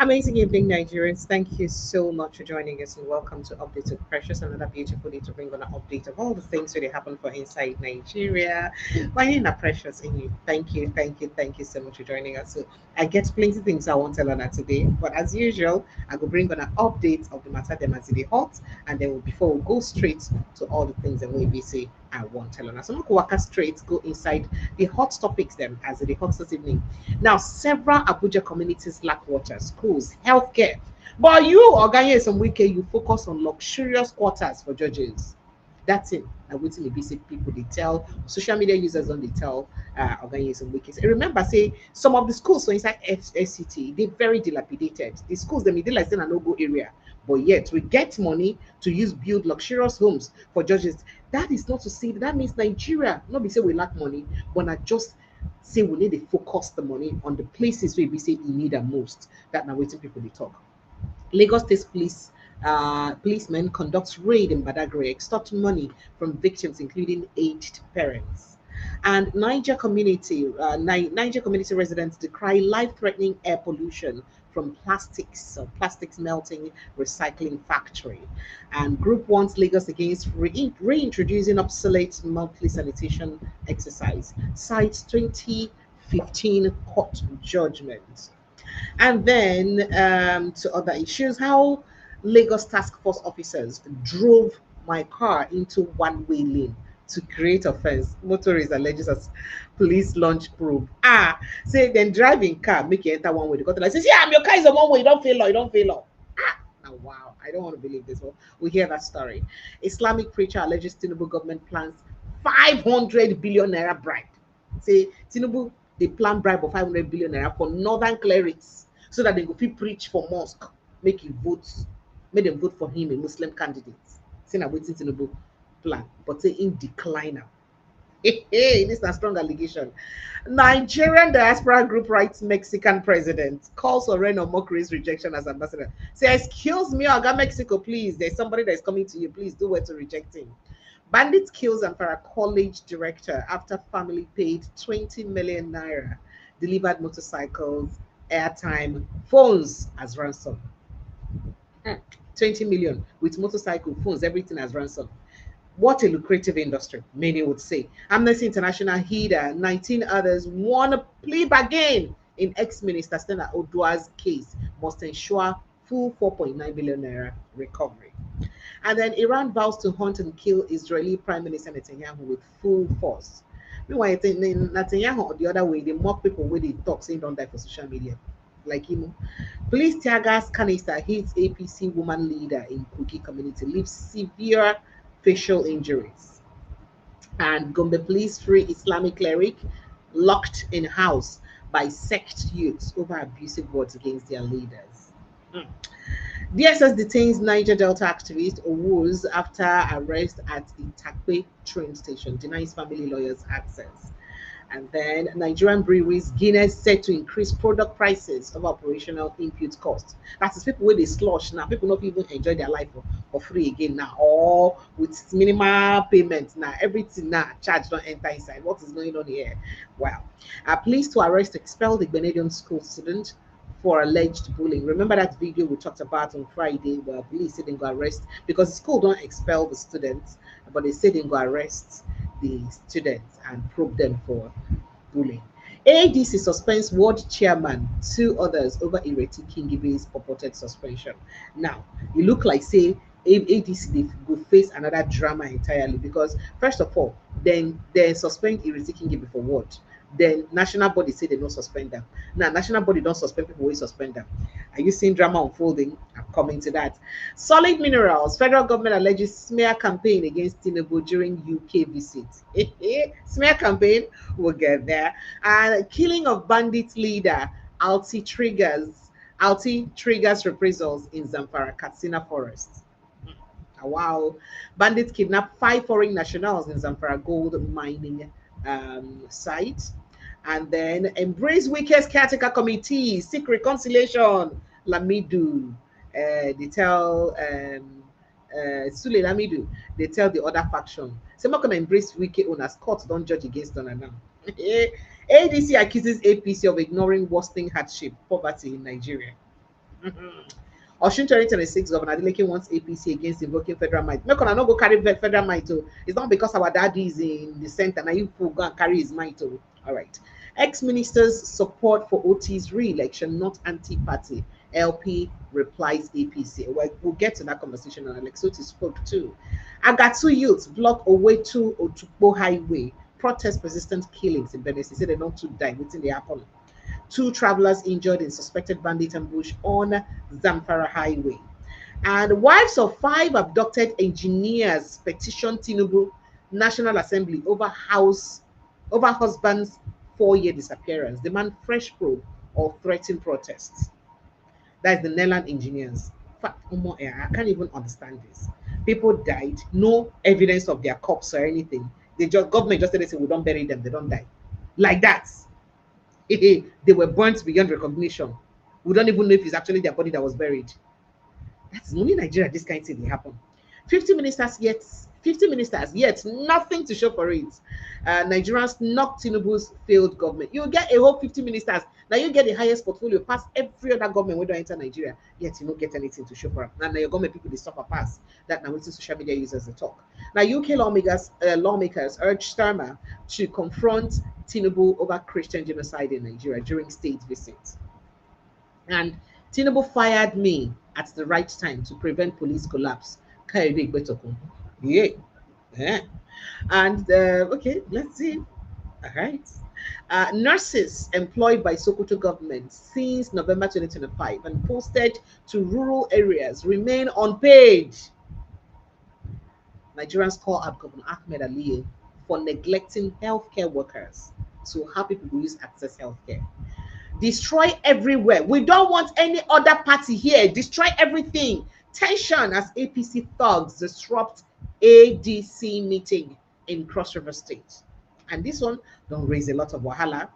Amazing evening, Nigerians. Thank you so much for joining us and welcome to Update with Precious. Another beautiful day to bring on an update of all the things that happen for inside Nigeria. My name is Precious and you. Thank you so much for joining us. So I get plenty of things I want to learn today, but as usual, I will bring on an update of the matter them as they hot, and then before we go straight to all the things that we say I want to learn. So I'm going to walk us straight, go inside the hot topics them as the hot this evening. Now, several Abuja communities lack water, schools, healthcare. But you, Oganye, some weekend, you focus on luxurious quarters for judges. That's it. I wait till the basic people they tell social media users don't they tell Oganye some weekends. And remember, say some of the schools so inside FCT, they're very dilapidated. The schools they like in a no-go area. But yet we get money to use build luxurious homes for judges. That is not to say that means Nigeria. Not be say we lack money, but not just say we need to focus the money on the places where we say you need the most. That now waiting people they talk. Lagos State Police policemen conduct raid in Badagry, extort money from victims, including aged parents. And Niger community residents decry life-threatening air pollution from plastics melting recycling factory. And Group wants Lagos against reintroducing obsolete monthly sanitation exercise. Cites 2015 court judgment. And then to other issues, how Lagos task force officers drove my car into one-way lane to create offense. Motorists alleges as police launch probe. Say then driving car make you enter one way. The controller says, "Yeah, your car is a one way. You don't fail law. You don't fail law." Now, wow, I don't want to believe this one. We hear that story. Islamic preacher alleges Tinubu government plans 500 billion naira bribe. Say Tinubu they plan bribe of 500 billion naira for northern clerics so that they go fit preach for mosque, make him vote, make them vote for him, a Muslim candidate. Say na wetin Tinubu plan, but say in decline now. Hey, this is a strong allegation. Nigerian diaspora group writes Mexican president calls for Reno Mokri's rejection as ambassador. Say, excuse me, Oga Mexico, please. There's somebody that's coming to you. Please do what to reject him. Bandit kills Amphara College director after family paid 20 million naira, delivered motorcycles, airtime, phones as ransom. 20 million with motorcycle, phones, everything as ransom. What a lucrative industry, many would say. Amnesty International HIDA, 19 others won a plea bargain in ex-minister Stella Odua's case, must ensure full 4.9 billion naira recovery. And then Iran vows to hunt and kill Israeli Prime Minister Netanyahu with full force. Meanwhile, Netanyahu, on the other way, they mock people when they talk, saying don't die for social media. Like him. Police tear gas canister hits APC woman leader in Kogi community, leaves severe facial injuries. And Gombe police free Islamic cleric locked in house by sect youths over abusive words against their leaders. Mm. DSS detains Niger Delta activist Owos after arrest at Itakpe train station, denies family lawyers access. And then Nigerian breweries, Guinness set to increase product prices of operational input costs. That is people where they slush now. People not even enjoy their life for free again now, or with minimal payments now. Everything now charge don't enter inside. What is going on here? Wow. Police to arrest expelled the Benedict school student for alleged bullying. Remember that video we talked about on Friday where police said they go arrest because the school don't expel the students, but they said they go arrest the students and probe them for bullying. ADC suspends ward chairman, two others over Ireti Kingibe's purported suspension. Now, it look like say ADC they go face another drama entirely because first of all, then they suspend Ireti Kingibe for what? Then national body say they don't suspend them. Now national body don't suspend people who suspend them. Are you seeing drama unfolding? I'm coming to that. Solid minerals. Federal government alleges smear campaign against Tinubu during UK visit. Smear campaign. We'll get there. And killing of bandit leader Alti triggers reprisals in Zamfara Katsina forest. Wow. Bandits kidnapped five foreign nationals in Zamfara gold mining site. And then embrace weakest caretaker committee, seek reconciliation. Lamidu, they tell Sule Lamidu, they tell the other faction. So I'm not gonna embrace wicked owners. Court don't judge against them now. ADC accuses APC of ignoring worsening hardship, poverty in Nigeria. Osun 2026 Governor Adeleke wants APC against invoking federal might. Make una no go carry federal might. Oh. It's not because our daddy is in the center. Now you go and carry his might. Oh. All right. Ex-ministers support for OT's re-election, not anti-party. LP replies APC. We'll get to that conversation, and Alex Oti spoke too. Agatu youths block Owetu Otukpo Highway. Protest persistent killings in Benin. They say they don't to die within the happen. 2 travelers injured in suspected bandit ambush on Zamfara Highway. And wives of 5 abducted engineers petition Tinubu National Assembly over husband's 4-year disappearance. Demand fresh probe or threaten protests. That's the Netherlands engineers. In fact, I can't even understand this. People died, no evidence of their corpse or anything. Government just said, we don't bury them, they don't die. Like that. They were burnt beyond recognition. We don't even know if it's actually their body that was buried. That's only Nigeria this kind of thing happen. 50 ministers yet nothing to show for it. Nigerians knocked Tinubu's failed government. You get a whole 50 ministers. Now you get the highest portfolio past every other government when you enter Nigeria. Yet you don't get anything to show for it. Now your government people they suffer pass. That now it's social media users they talk. Now UK lawmakers urged Starmer to confront Tinubu over Christian genocide in Nigeria during state visits. And Tinubu fired me at the right time to prevent police collapse. Yeah. And okay, let's see. All right. Nurses employed by Sokoto government since November 2025 and posted to rural areas remain unpaid. Nigerians call up Governor Ahmed Aliyu for neglecting healthcare workers. So how people will use access healthcare. Destroy everywhere. We don't want any other party here. Destroy everything. Tension as APC thugs disrupt ADC meeting in Cross River State. And this one don't raise a lot of wahala.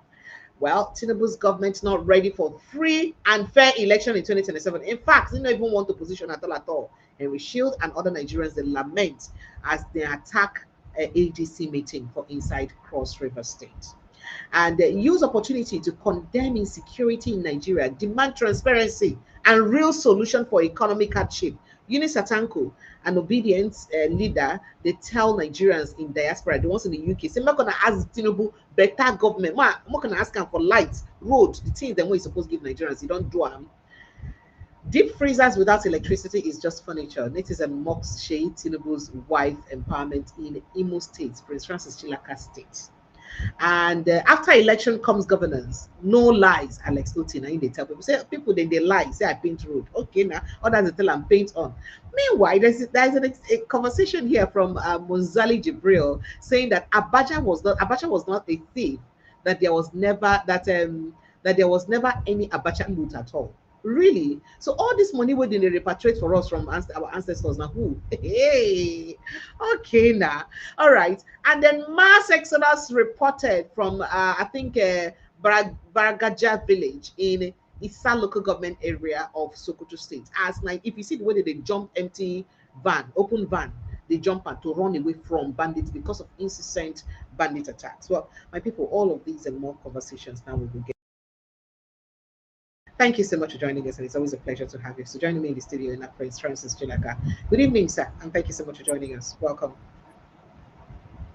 Well, Tinubu's government not ready for free and fair election in 2027. In fact, they don't even want opposition at all. Henry Shield and other Nigerians they lament as they attack ADC meeting for inside Cross River State. And use opportunity to condemn insecurity in Nigeria, demand transparency and real solution for economic hardship. Eunice Atanko, an obedient leader, they tell Nigerians in diaspora, the ones in the UK, say, I'm not going to ask Tinubu better government. I'm not going to ask them for lights, roads, the things that we're supposed to give Nigerians. You don't do them. Deep freezers without electricity is just furniture. Netizen mocks Sheyi Tinubu's wife empowerment in Imo State, Prince Francis Chilaka State. And after election comes governance. No lies, Alex Otina. They tell people, say people they lie, say I paint road. Okay, now others they tell them paint on. Meanwhile, there's a conversation here from Monzali Jibril saying that Abacha was not a thief, that there was never any Abacha loot at all. Really? So all this money we didn't repatriate for us from our ancestors now who? Hey, okay now. All right. And then mass exodus reported from I think Baragaja village in Issa local government area of Sokoto State. As like if you see the way they jump empty van, open van, they jump to run away from bandits because of incessant bandit attacks. Well, my people, all of these and more conversations now we will get. Thank you so much for joining us, and it's always a pleasure to have you. So joining me in the studio in Prince Francis Chilaka. Good evening, sir, and thank you so much for joining us. Welcome.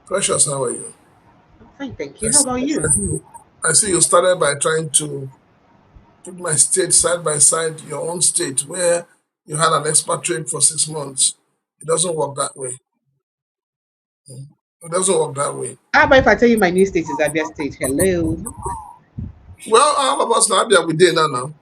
Precious, how are you? I'm fine, thank you. How about you? I see you started by trying to put my state side by side, your own state, where you had an expatriate for 6 months. It doesn't work that way. It doesn't work that way. How about if I tell you my new state is Abia State? Hello. Well, all of us now Abia we did now. Now,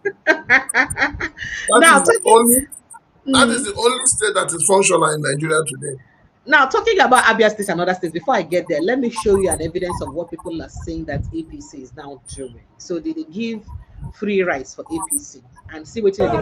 that is the only state that is functional in Nigeria today. Now, talking about Abia State and other states, before I get there, let me show you an evidence of what people are saying that APC is now doing. So they give free rights for APC and see what they do.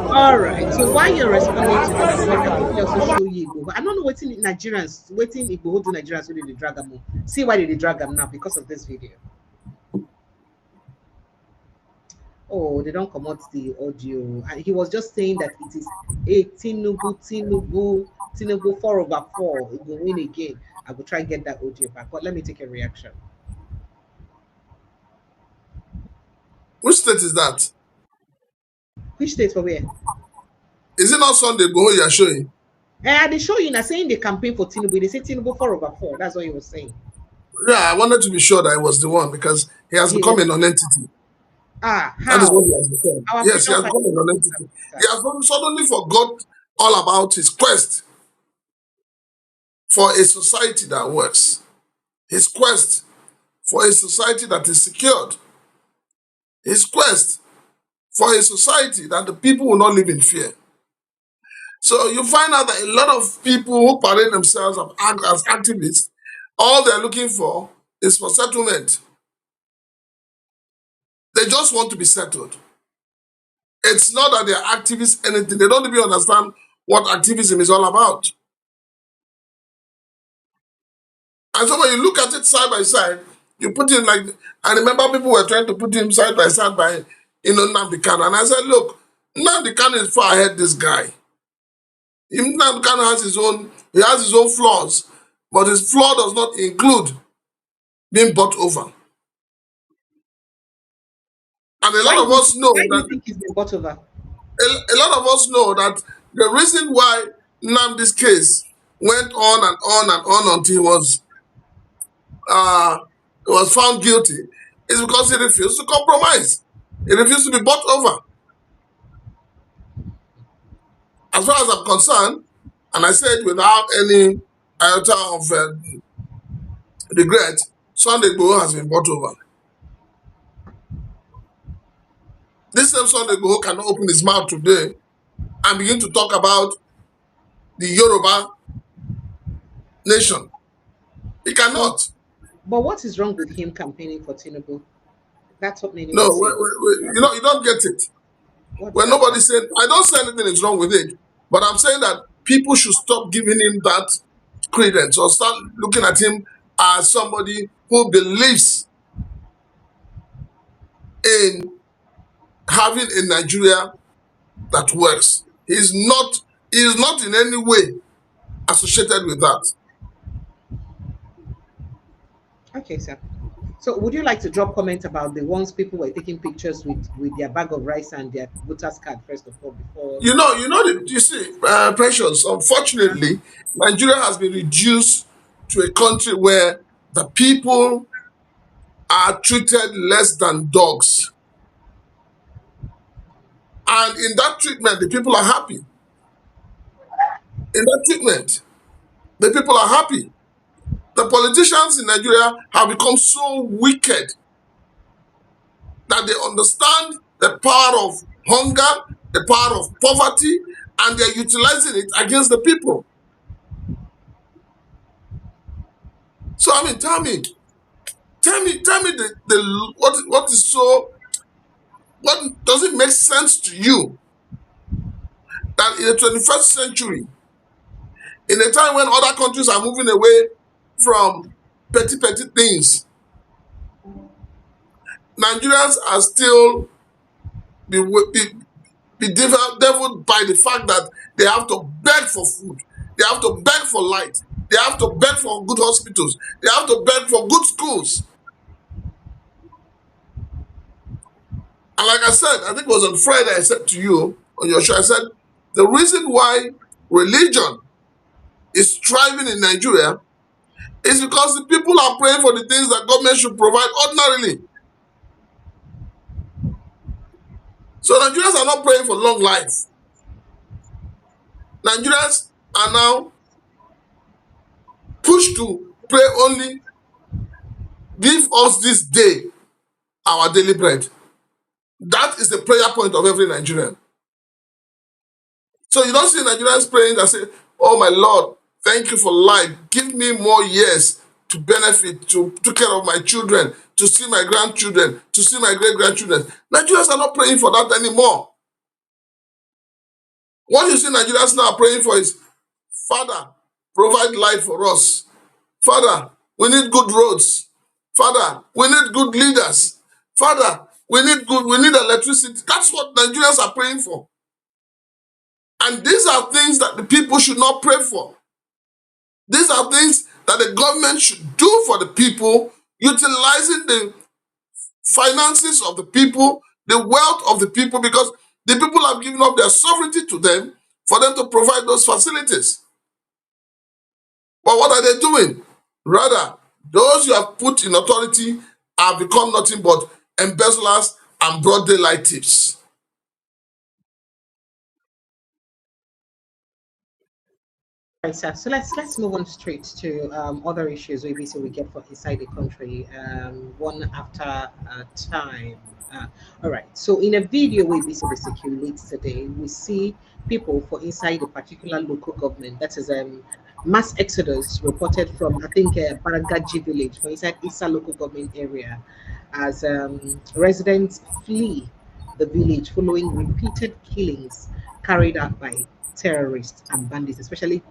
All right. So while you're responding to that, let me also show you Igbo. I don't know waiting Nigerians, waiting Igbo do Nigerians really drag them. See why they drag them now because of this video. Oh, they don't come out the audio. And he was just saying that it is a Tinubu 4/4. It will win again. I will try and get that audio back. But let me take a reaction. Which state is that? Which state for where? Is it not Sunday Igboho you are showing? They show you now saying the campaign for Tinubu. They say Tinubu 4/4. That's what he was saying. Yeah, I wanted to be sure that I was the one because he has become a non-entity. How? That is what he has become. Our Yes, he has freedom become a non-entity. He has suddenly forgot all about his quest for a society that works. His quest for a society that is secured. His quest for a society that the people will not live in fear. So you find out that a lot of people who parade themselves as activists, all they're looking for is for settlement. They just want to be settled. It's not that they're activists anything. They don't even understand what activism is all about. And so when you look at it side by side, you put in like, I remember people were trying to put him side by side by, Nnamdi Kanu. And I said, look, Nnamdi Kanu is far ahead this guy. Nnamdi Kanu has his own flaws, but his flaw does not include being bought over. And a lot of us know why do you that think he's been bought over? a lot of us know that the reason why Nnamdi's case went on and on and on until he was found guilty is because he refused to compromise. He refused to be bought over. As far as I'm concerned, and I said without any iota of regret, Sunday Igboho has been bought over. This same Sunday Igboho cannot open his mouth today and begin to talk about the Yoruba nation. He cannot. But what is wrong with him campaigning for Tinubu? That's what many No, will say. you don't get it. When nobody said, I don't say anything is wrong with it, but I'm saying that people should stop giving him that credence or start looking at him as somebody who believes in having a Nigeria that works. He is not in any way associated with that. Okay, sir. So would you like to drop comment about the ones people were taking pictures with their bag of rice and their voters card first of all before? You see, Precious, unfortunately, Nigeria has been reduced to a country where the people are treated less than dogs. And in that treatment, the people are happy. In that treatment, the people are happy. The politicians in Nigeria have become so wicked that they understand the power of hunger, the power of poverty, and they're utilizing it against the people. So I mean, tell me what is so, what does it make sense to you that in the 21st century, in a time when other countries are moving away from petty things, Nigerians are still be deviled by the fact that they have to beg for food, they have to beg for light, they have to beg for good hospitals, they have to beg for good schools. And like I said, I think it was on Friday, I said to you on your show, I said, the reason why religion is thriving in Nigeria is because the people are praying for the things that government should provide ordinarily. So Nigerians are not praying for long life. Nigerians are now push to pray only, give us this day our daily bread. That is the prayer point of every Nigerian. So you don't see Nigerians praying that say, oh my Lord, thank you for life. Give me more years to benefit, to take care of my children, to see my grandchildren, to see my great-grandchildren. Nigerians are not praying for that anymore. What you see Nigerians now praying for is, Father, provide life for us. Father, we need good roads. Father, we need good leaders. Father, we need electricity. That's what Nigerians are praying for. And these are things that the people should not pray for. These are things that the government should do for the people, utilizing the finances of the people, the wealth of the people, because the people have given up their sovereignty to them for them to provide those facilities. But what are they doing? Rather, those you have put in authority have become nothing but embezzlers and broad daylight thieves. Right, sir. So let's move on straight to other issues we basically get for inside the country, one after a time. All right. So in a video we basically circulate today, we see people for inside a particular local government. That is mass exodus reported from I think Baragaji village for inside Issa local government area, as residents flee the village following repeated killings carried out by terrorists and bandits, especially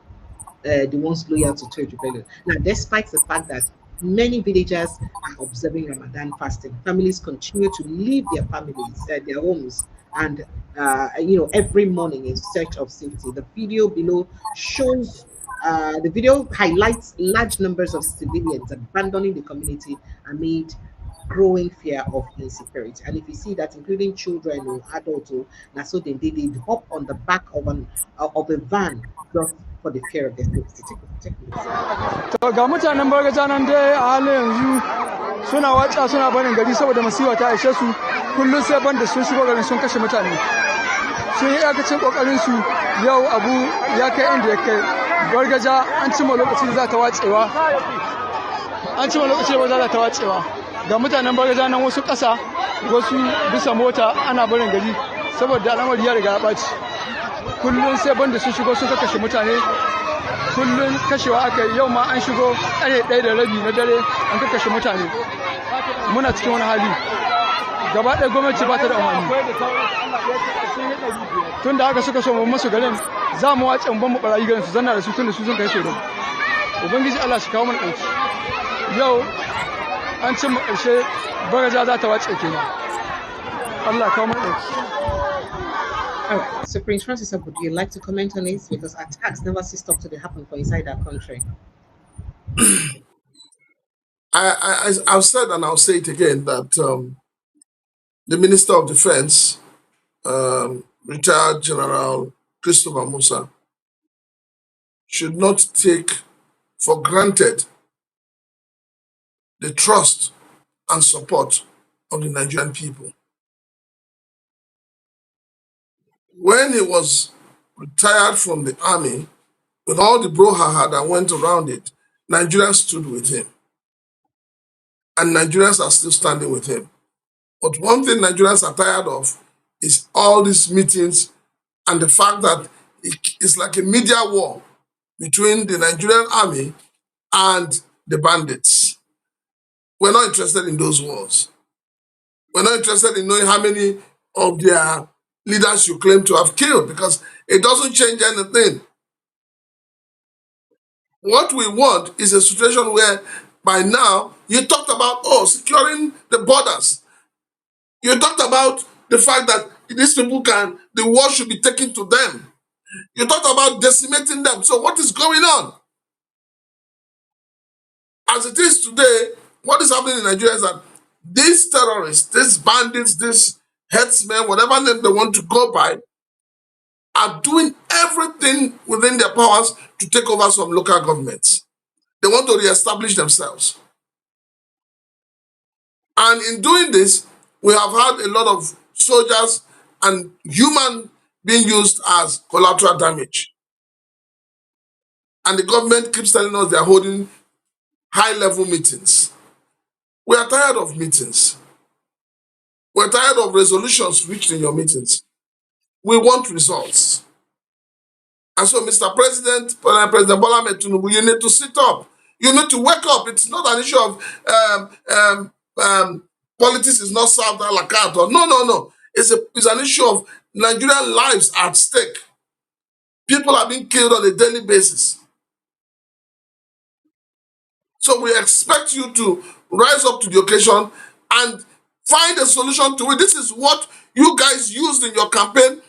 the ones loyal to trade rebellion. Now, despite the fact that many villagers are observing Ramadan fasting, families continue to leave their families, their homes, and every morning in search of safety. The video below shows. The video highlights large numbers of civilians abandoning the community amid growing fear of insecurity. And if you see that, including children or adults, now so they hop on the back of a van just for the fear of their safety. Take a listen. To ga mutanen Bargaja nan dai a halin yanzu suna watsa suna barin gari saboda masifa ta aishe su, kullum sai banda sun shigo garin sun kashe mutane. Sun yi iyakacin kokarin su, yau abu ya kai inda ya kai. Bargaja an cima lokacin za ta watsewa. An cima lokacin ba za ta watsewa. Ga mutanen Bargaja nan wasu ƙasa, wasu bisa mota ana barin gari saboda al'amari ya riga ya ɓaci. Kullum sai banda sun shigo sun kashe mutane, kullum kashewa aka yi. Yau ma an shigo ƙarfe 1:30 na dare an kashe mutane. Muna cikin wani hali, gaba ɗaya gwamnati ba ta da amfani. Tun da haka suka so mu masu garin, za mu wace mu ban mu barayi garin su zanna da su tun da su sun kai shaidu. Ubangiji Allah shi kawo mana ɗauki. Yau an cin mu ƙarshe, Bargaja za ta wace kenan. Allah kawo mana ɗauki. All right. So Prince Francis, would you like to comment on this? Because attacks never cease to happen for inside our country. I've said and I'll say it again that the Minister of Defense, retired General Christopher Musa, should not take for granted the trust and support of the Nigerian people. When he was retired from the army, with all the brouhaha that went around it, Nigerians stood with him. And Nigerians are still standing with him. But one thing Nigerians are tired of is all these meetings and the fact that it's like a media war between the Nigerian army and the bandits. We're not interested in those wars. We're not interested in knowing how many of their leaders you claim to have killed, because it doesn't change anything. What we want is a situation where by now you talked about securing the borders. You talked about the fact that these people the war should be taken to them. You talked about decimating them. So what is going on? As it is today, what is happening in Nigeria is that these terrorists, these bandits, these headsmen, whatever name they want to go by, are doing everything within their powers to take over some local governments. They want to reestablish themselves. And in doing this, we have had a lot of soldiers and human being used as collateral damage. And the government keeps telling us they are holding high-level meetings. We are tired of meetings. We're tired of resolutions reached in your meetings. We want results. And so, Mr. President, President Bola Ahmed Tinubu, you need to sit up. You need to wake up. It's not an issue of politics is not served a la carte. Or, no. It's an issue of Nigerian lives at stake. People are being killed on a daily basis. So we expect you to rise up to the occasion and find a solution to it. This is what you guys used in your campaign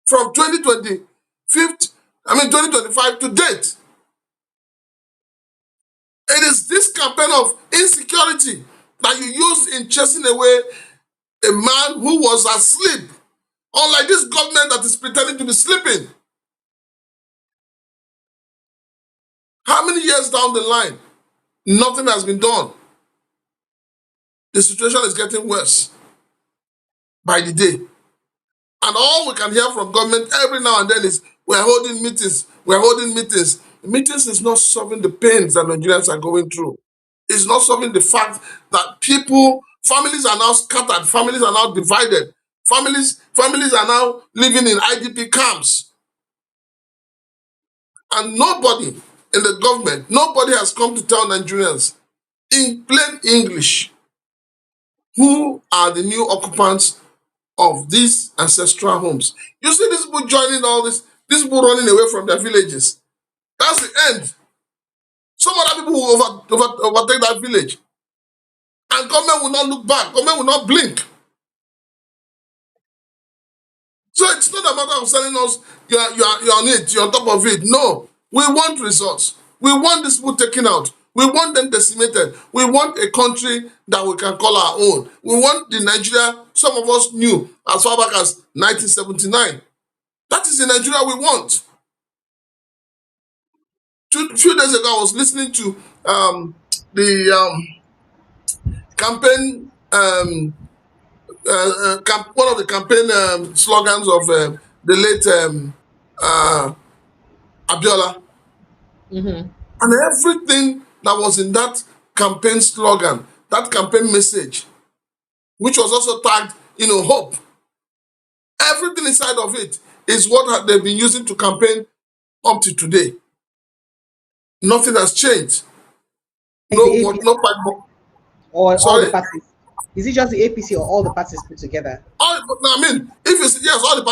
from 2025 to date. It is this campaign of insecurity that you used in chasing away a man who was asleep. Unlike this government that is pretending to be sleeping. How many years down the line, nothing has been done? The situation is getting worse by the day. And all we can hear from government every now and then is, we're holding meetings. Meetings is not solving the pains that Nigerians are going through. It's not solving the fact that families are now scattered, families are now divided, families are now living in IDP camps. And nobody in the government, nobody has come to tell Nigerians in plain English who are the new occupants of these ancestral homes. You see these people joining all this, these people running away from their villages. That's the end. Some other people will overtake that village. And government will not look back. Government will not blink. So it's not a matter of telling us you're on it, you're on top of it. No. We want results. We want these people taken out. We want them decimated. We want a country that we can call our own. We want the Nigeria some of us knew as far back as 1979. That is the Nigeria we want. A few days ago, I was listening to the campaign, one of the campaign slogans of the late Abiola. Mm-hmm. And everything that was in that campaign slogan, that campaign message, which was also tagged, hope. Everything inside of it is what they've been using to campaign up to today. Nothing has changed. No part more. Or Sorry? all the parties? Is it just the APC or all the parties put together? If it's yes, all the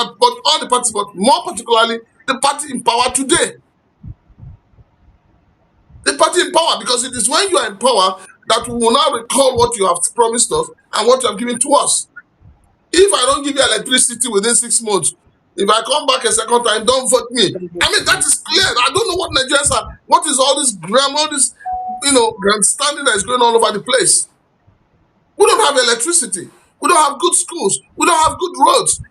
parties, but more particularly the party in power today. The party in power, because it is when you are in power that we will now recall what you have promised us and what you have given to us. If I don't give you electricity within 6 months, if I come back a second time, don't vote me. I mean, that is clear. I don't know what Nigerians are. What is all this grammar, this, grandstanding that is going all over the place? We don't have electricity. We don't have good schools. We don't have good roads.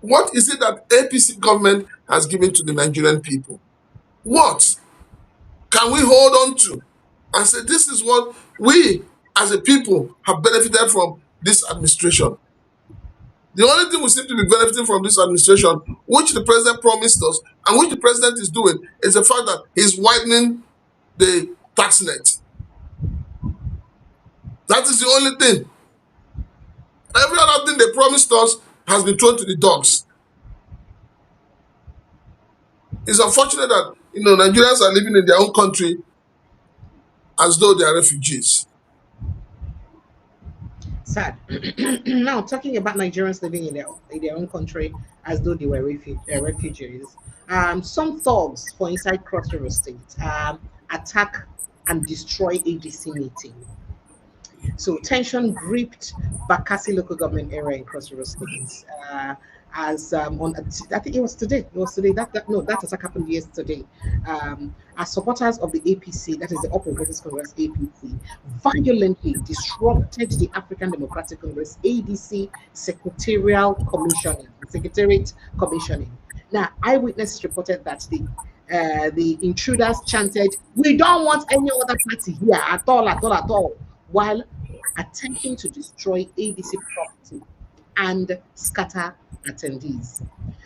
What is it that APC government has given to the Nigerian people? What can we hold on to and say this is what we as a people have benefited from this administration? The only thing we seem to be benefiting from this administration, which the president promised us and which the president is doing, is the fact that he's widening the tax net. That is the only thing. Every other thing they promised us has been thrown to the dogs. It's unfortunate that Nigerians are living in their own country as though they are refugees. Sad. Now, talking about Nigerians living in their own country as though they were refugees, some thugs for inside Cross River State attack and destroy ADC meeting. So tension gripped Bakassi local government area in Cross River State. As on, I think it was today. It was today. That attack happened yesterday. As supporters of the APC, that is the All Progressives Congress APC, violently disrupted the African Democratic Congress ADC secretariat commissioning. Now, eyewitnesses reported that the intruders chanted, "We don't want any other party here at all," while attempting to destroy ADC property and scatter attendees.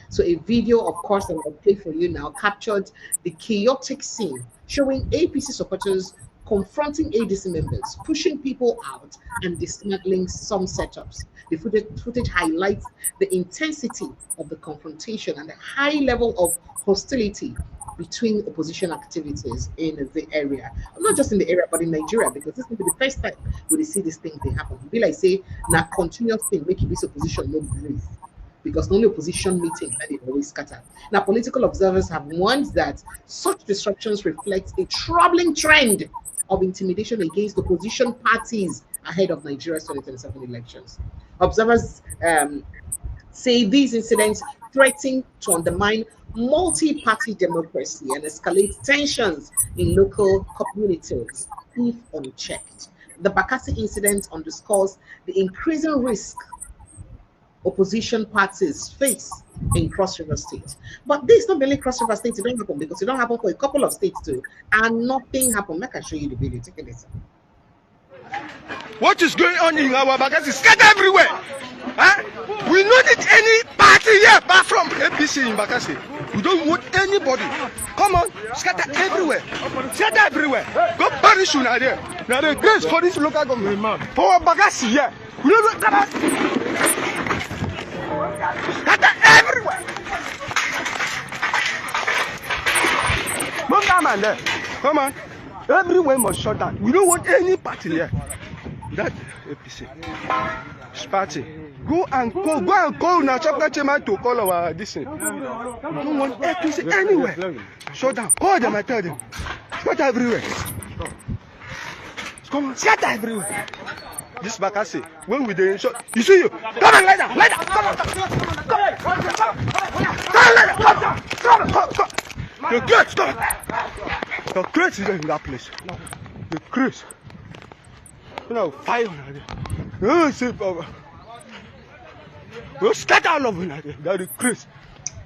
So a video, of course, that I'll play for you now captured the chaotic scene showing APC supporters confronting ADC members, pushing people out, and dismantling some setups. The footage highlights the intensity of the confrontation and the high level of hostility between opposition activities in the area. Not just in the area, but in Nigeria, because this will be the first time we see these things they happen. Be like say, now continuous thing making this opposition no breathe. Because only opposition meetings that they always scatter. Now, political observers have warned that such disruptions reflect a troubling trend of intimidation against opposition parties ahead of Nigeria's 2027 elections. Observers say these incidents threaten to undermine multi-party democracy and escalate tensions in local communities if unchecked. The Bakassi incident underscores the increasing risk opposition parties face in Cross River State. But this not really Cross River State, it don't happen because it don't happen for a couple of states too, and nothing happened. Make I show you the video. Take a listen. What is going on in our Bakassi? Scatter everywhere. Huh? We don't need any party here apart from APC in Bakassi. We don't want anybody. Come on, scatter everywhere. Scatter everywhere. Go punish you now there. Now the grace for this local government. For our Bakassi here. We don't come on. Scatter everywhere. Come on, there. Come on. Everywhere must shut down. We don't want any party here. That APC. Party. Go and call now. Chapter chairman to call our this thing. We don't want APC anywhere. Shut down. Call them and tell them. Scatter everywhere. Come on, scatter everywhere. This Bakassi, when we dey shot, you see you. Come on, lie down. Come on. Come. The crate, stop. The crate is in that place. The crate. You know, fire on it. Oh, see, Papa. We'll scatter all of it. That is crate.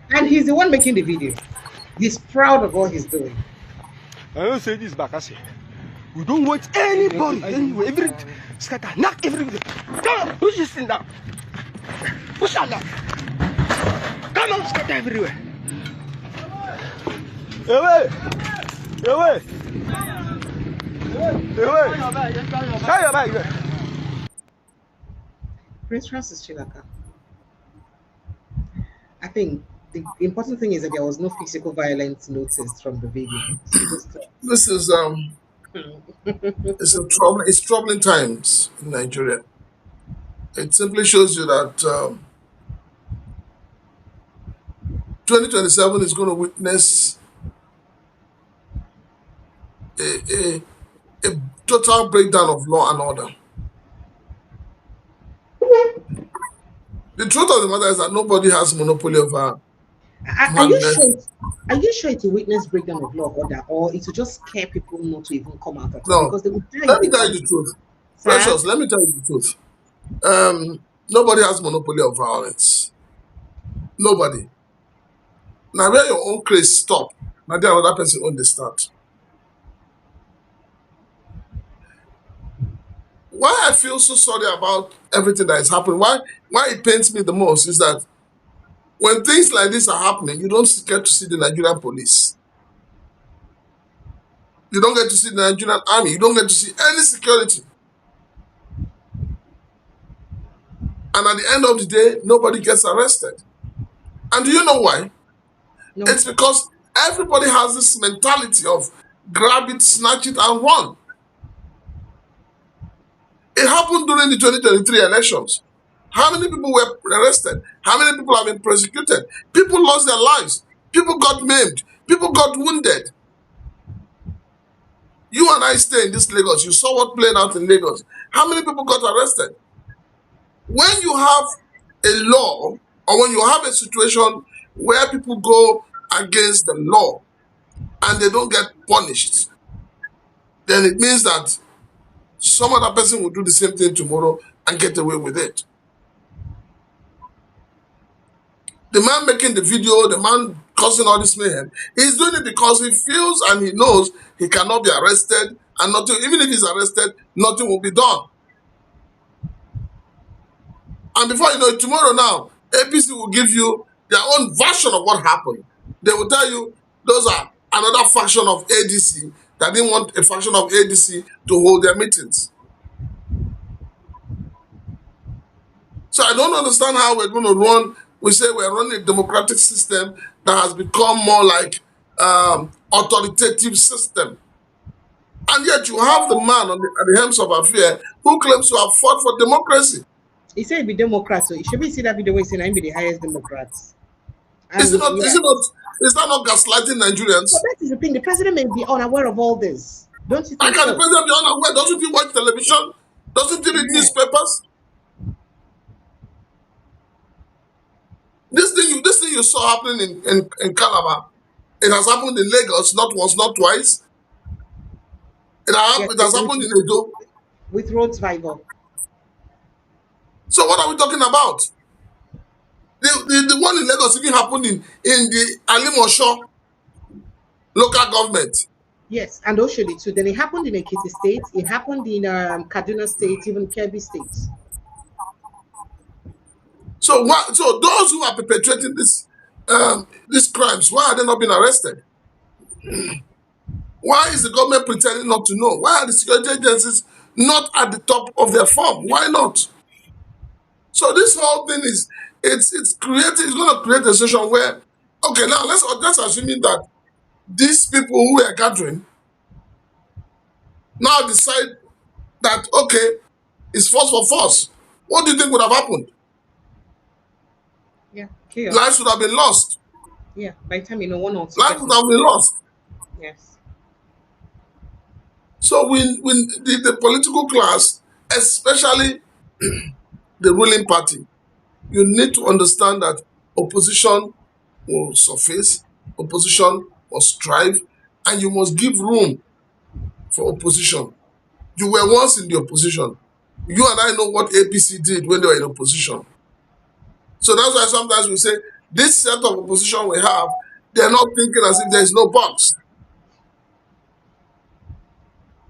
And he's the one making the video. He's proud of what he's doing. I don't say this Bakassi. We don't want anybody anywhere. Everything scatter, knock everything. Come on, push this thing down. Push it down. Come on, scatter everywhere. Away! Carry your bag there. Prince Francis Chilaka. I think the important thing is that there was no physical violence noticed from the video. This is it's troubling times in Nigeria. It simply shows you that 2027 is going to witness a total breakdown of law and order. The truth of the matter is that nobody has monopoly over Are you sure it's a witness breakdown of law order, or it will just scare people not to even come out at all? No. Because they would die. Let me tell you the truth. Precious, let me tell you the truth. Nobody has monopoly of violence. Nobody. Now where your own craze stop, now there another person on the start. Why I feel so sorry about everything that is happening, why it pains me the most is that when things like this are happening, you don't get to see the Nigerian police. You don't get to see the Nigerian army. You don't get to see any security. And at the end of the day, nobody gets arrested. And do you know why? No. It's because everybody has this mentality of grab it, snatch it, and run. It happened during the 2023 elections. How many people were arrested? How many people have been prosecuted? People lost their lives. People got maimed. People got wounded. You and I stay in this Lagos. You saw what played out in Lagos. How many people got arrested? When you have a law, or when you have a situation where people go against the law and they don't get punished, then it means that some other person will do the same thing tomorrow and get away with it. The man making the video, the man causing all this mayhem, he's doing it because he feels and he knows he cannot be arrested, and nothing, even if he's arrested, nothing will be done. And before you know it, tomorrow now, APC will give you their own version of what happened. They will tell you those are another faction of ADC that didn't want a faction of ADC to hold their meetings. So I don't understand how we're going to run. We say we're running a democratic system that has become more like authoritative system. And yet you have the man at the helms of affairs who claims to have fought for democracy. He said be Democrats, so you should be see that video where he's saying I'm be the highest Democrats. Is it And not? yeah, Is that not gaslighting but Nigerians? that is the thing. The president may be unaware of all this. Don't you How think can the so? president be unaware? Doesn't he watch television? Doesn't he read Yeah. newspapers? This thing you saw happening in Calabar, it has happened in Lagos, not once, not twice. Yes, It has happened in Edo. with road survival. So what are we talking about? The one in Lagos even happened in the Alimosho local government. Yes, and Oshodi too. Then it happened in Ekiti State. It happened in Kaduna State, even Kebbi State. So those who are perpetrating these crimes, why are they not being arrested? Why is the government pretending not to know? Why are the security agencies not at the top of their form? Why not? So this whole thing it's going to create a situation where, okay, now let's assuming that these people who are gathering now decide that, okay, it's force for force. What do you think would have happened? Yeah, chaos. Lives would have been lost. Yeah, by the time you know one or two Lives would persons. have been lost. Yes. So when the political class, especially the ruling party, you need to understand that opposition will surface, opposition must strive, and you must give room for opposition. You were once in the opposition. You and I know what APC did when they were in opposition. So that's why sometimes we say, this set of opposition we have, they're not thinking as if there is no box.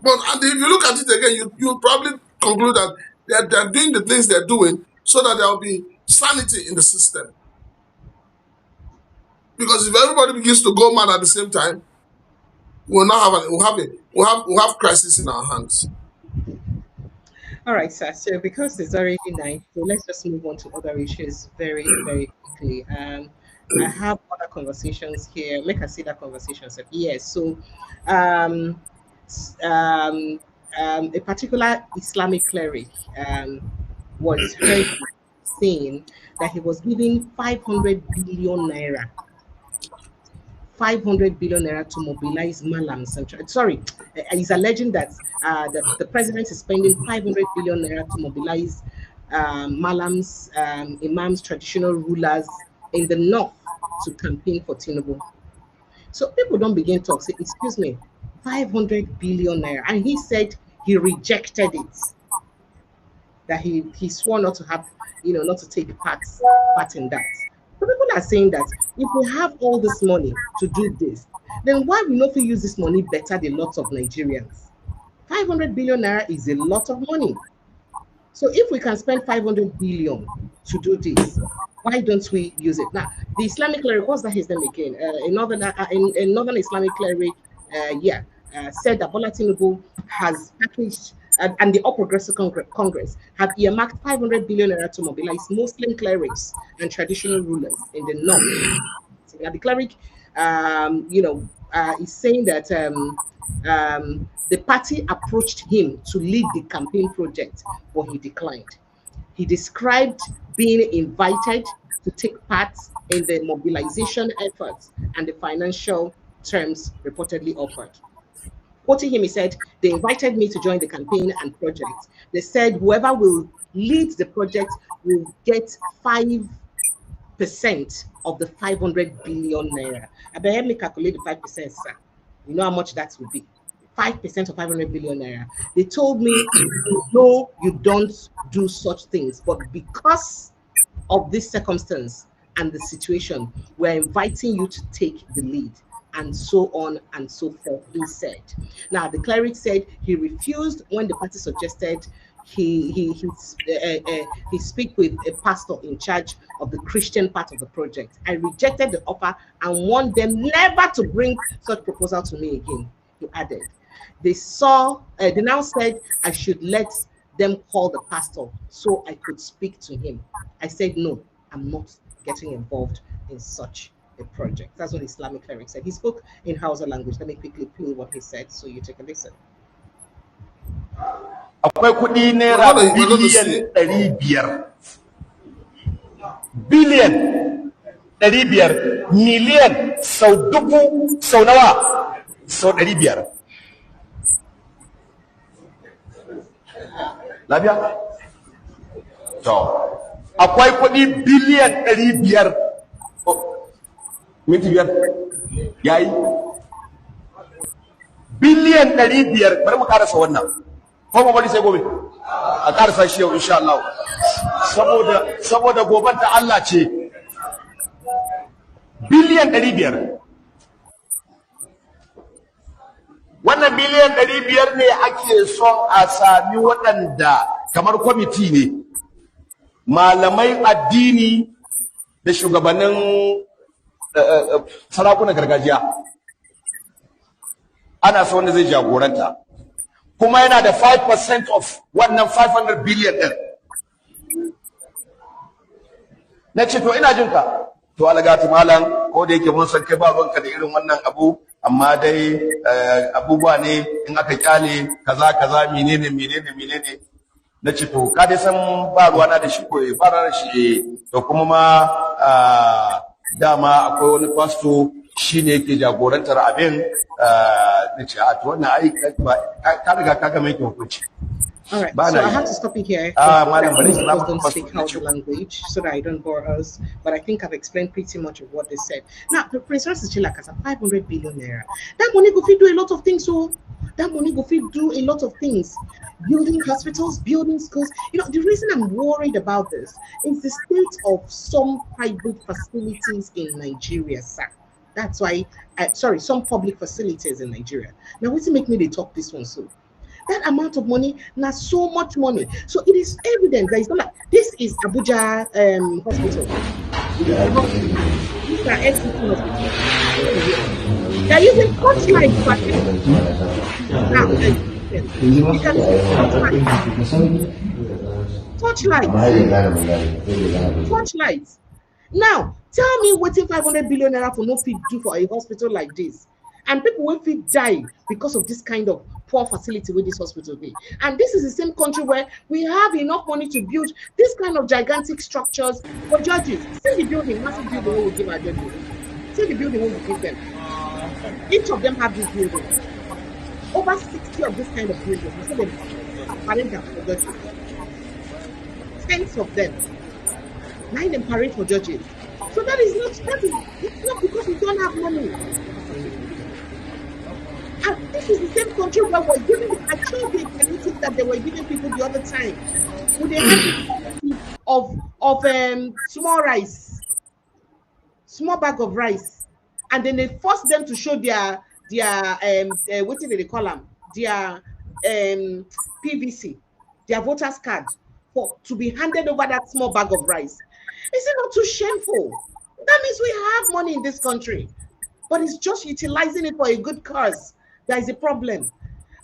But and if you look at it again, you probably conclude that they're doing the things they're doing so that there will be sanity in the system. Because if everybody begins to go mad at the same time, we'll have crisis in our hands. All right, sir. So because it's already night, so let's just move on to other issues very, very quickly. I have other conversations here. Make us see that conversation. So yes, so um, s- um, a particular Islamic cleric was heard saying that he was giving 500 billion naira 500 billion naira to mobilize malams. Sorry, he's alleging that the president is spending 500 billion naira to mobilize malams, imams, traditional rulers in the north to campaign for Tinubu. So people don't begin to talk, say, excuse me, 500 billion naira. And he said he rejected it, that he swore not to have, not to take part in that. So people are saying that if we have all this money to do this, then why we not use this money better than lots of Nigerians? 500 billion naira is a lot of money. So if we can spend 500 billion to do this, why don't we use it? Now, the Islamic cleric, what's that his name again? A northern Islamic cleric, said that Bola Tinubu has packaged, and the All Progressive Congress have earmarked 500 billion naira to mobilize Muslim clerics and traditional rulers in the north. So now the cleric, is saying that the party approached him to lead the campaign project, but he declined. He described being invited to take part in the mobilization efforts and the financial terms reportedly offered. Quoting him, he said, they invited me to join the campaign and project. They said whoever will lead the project will get 5% of the 500 billion naira. I bet help me calculate the 5%, sir. You know how much that would be. 5% of 500 billion naira. They told me, no, you don't do such things. But because of this circumstance and the situation, we're inviting you to take the lead, and so on and so forth, he said. Now, the cleric said he refused when the party suggested he speak with a pastor in charge of the Christian part of the project. I rejected the offer and warned them never to bring such proposal to me again. He added, they now said I should let them call the pastor so I could speak to him. I said, no, I'm not getting involved in such a project. That's what Islamic cleric said. He spoke in Hausa language. Let me quickly play what he said so you take a listen. Akwai kuɗi naira biliyan 500, biliyan 500, miliyan sau dubu sau nawa sau 500. Lafiya? To, akwai kuɗi biliyan 500. Minti biyar yayi biliyan 500. Bari mu karasa wannan. Ko bari sai gobe a karasa shi yau insha Allah, saboda goban ta Allah ce. Biliyan 500. Wannan biliyan 500 ne ake son a sami waɗanda kamar kwamiti ne, malamai addini da shugabannin sarakunan gargajiya. Ana so wanda zai jagoranta, kuma yana da 5% of wannan 500 billion ɗin. Na ce to ina jinka, to alagatu malam, ko da yake mun san kai ba ruwanka da irin wannan abu, amma dai abubuwa ne in aka kyale kaza menene. Na ce to ka dai san ba ruwana da shi ko ba ruwana da shi, to kuma ma dama akwai wani pasto shine yake jagorantar abin. Na ce to wannan ai ka riga ka ga mai hukunci. All right, so I have to stop you here. Don't speak Hausa language so that I don't bore us. But I think I've explained pretty much of what they said. Now, the Prince Chilaka has 500 billion naira. That money go fit do a lot of things. So that money go fit do a lot of things. Building hospitals, building schools. You know, the reason I'm worried about this is the state of some private facilities in Nigeria, sir. That's why, some public facilities in Nigeria. Now, what's make me they talk this one so? That amount of money, not so much money. So it is evident that it's not like this is Abuja hospital. These are hospitals. They are using torchlight for now. You can see torchlight. Now, tell me what 500 billion naira for no fit do for a hospital like this. And people will fit die because of this kind of poor facility with this hospital be. And this is the same country where we have enough money to build this kind of gigantic structures for judges. See the building, massive building we will give our judges. See the building we will give them. Each of them have this building. Over 60 of this kind of buildings. We see them parade for judges. Tens of them. 9 them parade for judges. So it's not because we don't have money. And this is the same country where we're giving, I showed the analytics that they were giving people the other time. Would they have of small rice, small bag of rice, and then they force them to show their what do they call them? Their PVC, their voters card, to be handed over that small bag of rice. Is it not too shameful? That means we have money in this country, but it's just utilizing it for a good cause. That is a problem.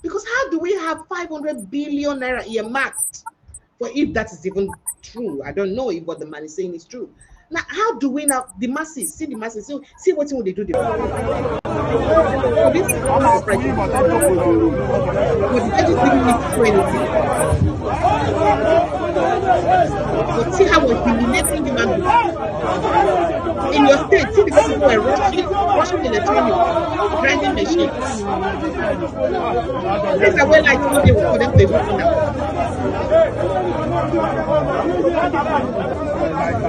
Because how do we have 500 billion naira earmarked? For if that is even true, I don't know if what the man is saying is true. Now, how do we now, the masses, see what they do. This is all right. But see how we're humiliating human beings. In your state, see the people who are rushing electronic grinding machines. These are where I told you for them to vote now.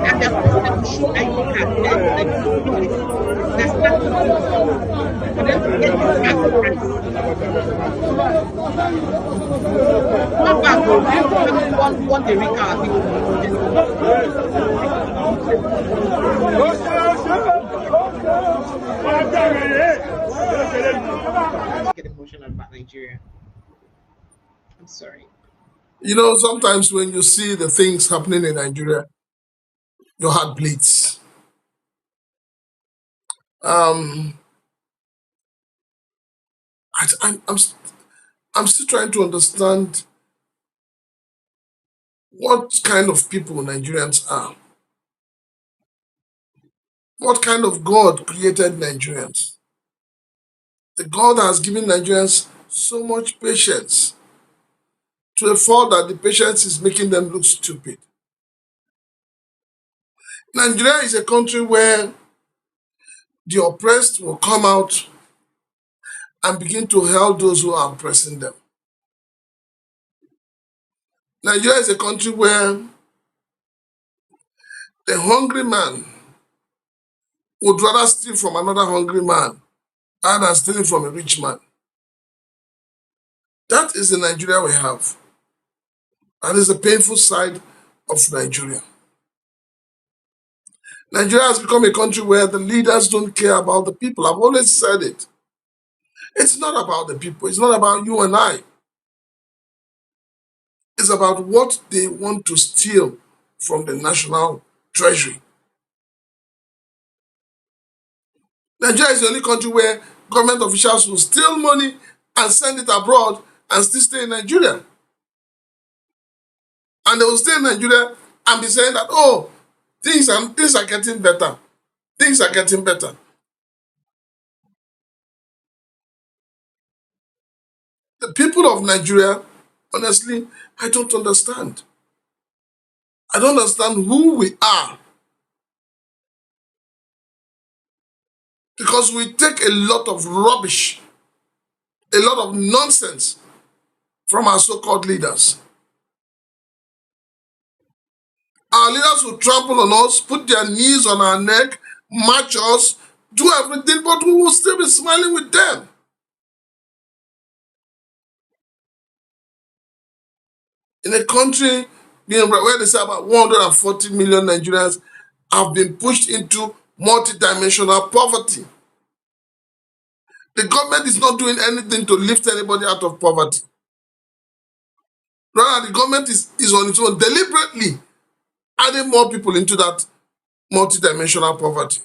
And they're forcing them to show ID card. That's not for them to get this kind of price. One bag will want the Rika people. Get emotional about Nigeria. I'm sorry. You know, sometimes when you see the things happening in Nigeria, your heart bleeds. Um, I'm still trying to understand what kind of people Nigerians are. What kind of God created Nigerians? The God has given Nigerians so much patience to the fault that the patience is making them look stupid. Nigeria is a country where the oppressed will come out and begin to help those who are oppressing them. Nigeria is a country where the hungry man would rather steal from another hungry man rather than stealing from a rich man. That is the Nigeria we have. That is the painful side of Nigeria. Nigeria has become a country where the leaders don't care about the people. I've always said it. It's not about the people. It's not about you and I. It's about what they want to steal from the national treasury. Nigeria is the only country where government officials will steal money and send it abroad and still stay in Nigeria. And they will stay in Nigeria and be saying that, oh, things are getting better. Things are getting better. The people of Nigeria, honestly, I don't understand. I don't understand who we are. Because we take a lot of rubbish, a lot of nonsense from our so-called leaders. Our leaders will trample on us, put their knees on our neck, match us, do everything, but we will still be smiling with them. In a country where they say about 140 million Nigerians have been pushed into multidimensional poverty. The government is not doing anything to lift anybody out of poverty. Rather, the government is on its own, deliberately adding more people into that multidimensional poverty.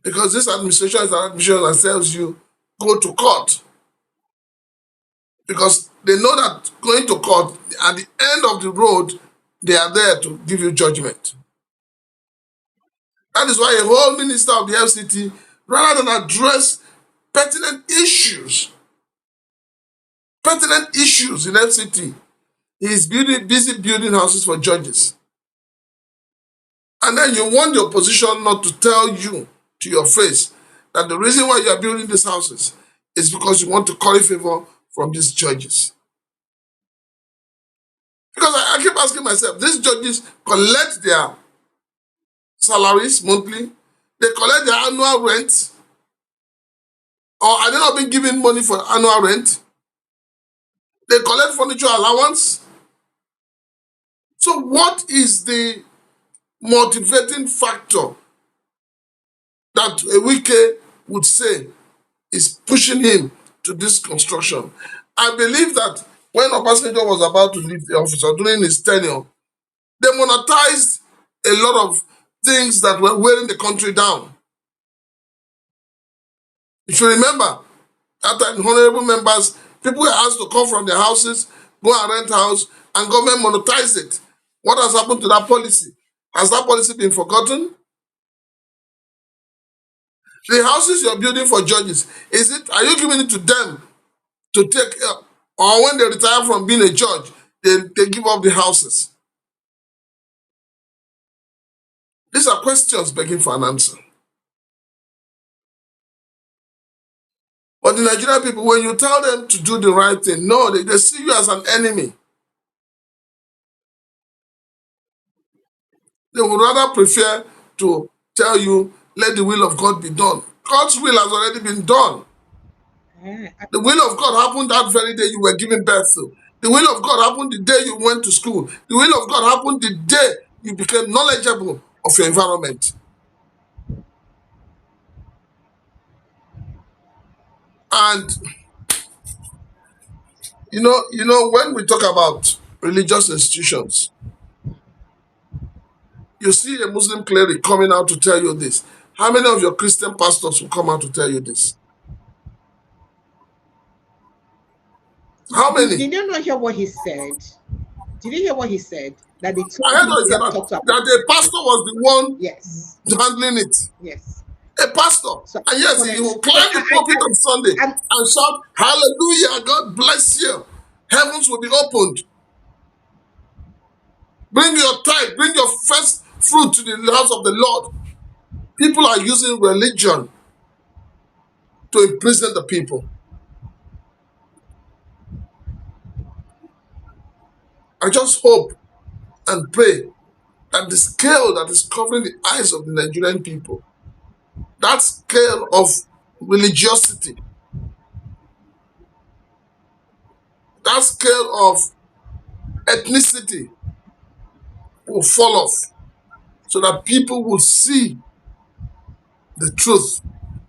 Because this administration is an administration that tells you, go to court. Because they know that going to court, at the end of the road, they are there to give you judgment. That is why a whole minister of the FCT, rather than address pertinent issues in FCT, he is busy building houses for judges. And then you want the opposition not to tell you to your face that the reason why you are building these houses is because you want to curry favor from these judges. Because I keep asking myself, these judges collect their salaries monthly, they collect their annual rent, or are they not being given money for annual rent? They collect furniture allowance. So what is the motivating factor that a Wike would say is pushing him to this construction? I believe that when Obasanjo was about to leave the office or during his tenure, they monetized a lot of things that were wearing the country down. If you remember, at that time, honorable members, people were asked to come from their houses, go and rent a house, and government monetized it. What has happened to that policy? Has that policy been forgotten? The houses you're building for judges, are you giving it to them to take up? Or when they retire from being a judge, they give up the houses? These are questions begging for an answer. But the Nigerian people, when you tell them to do the right thing, no, they see you as an enemy. They would rather prefer to tell you, let the will of God be done. God's will has already been done. The will of God happened that very day you were giving birth to. The will of God happened the day you went to school. The will of God happened the day you became knowledgeable of your environment. And when we talk about religious institutions, you see a Muslim cleric coming out to tell you this. How many of your Christian pastors will come out to tell you this? How many? Did you not hear what he said? Did you hear what he said? That they I told heard him what he they said have talked about. that the pastor was the one Yes, handling it. yes. A pastor. So And yes, he correct. will So climb the pulpit on Sunday and and shout, Hallelujah, God bless you. Heavens will be opened. Bring your tithe, bring your first fruit to the house of the Lord. People are using religion to imprison the people. I just hope and pray that the scale that is covering the eyes of the Nigerian people, that scale of religiosity, that scale of ethnicity will fall off so that people will see the truth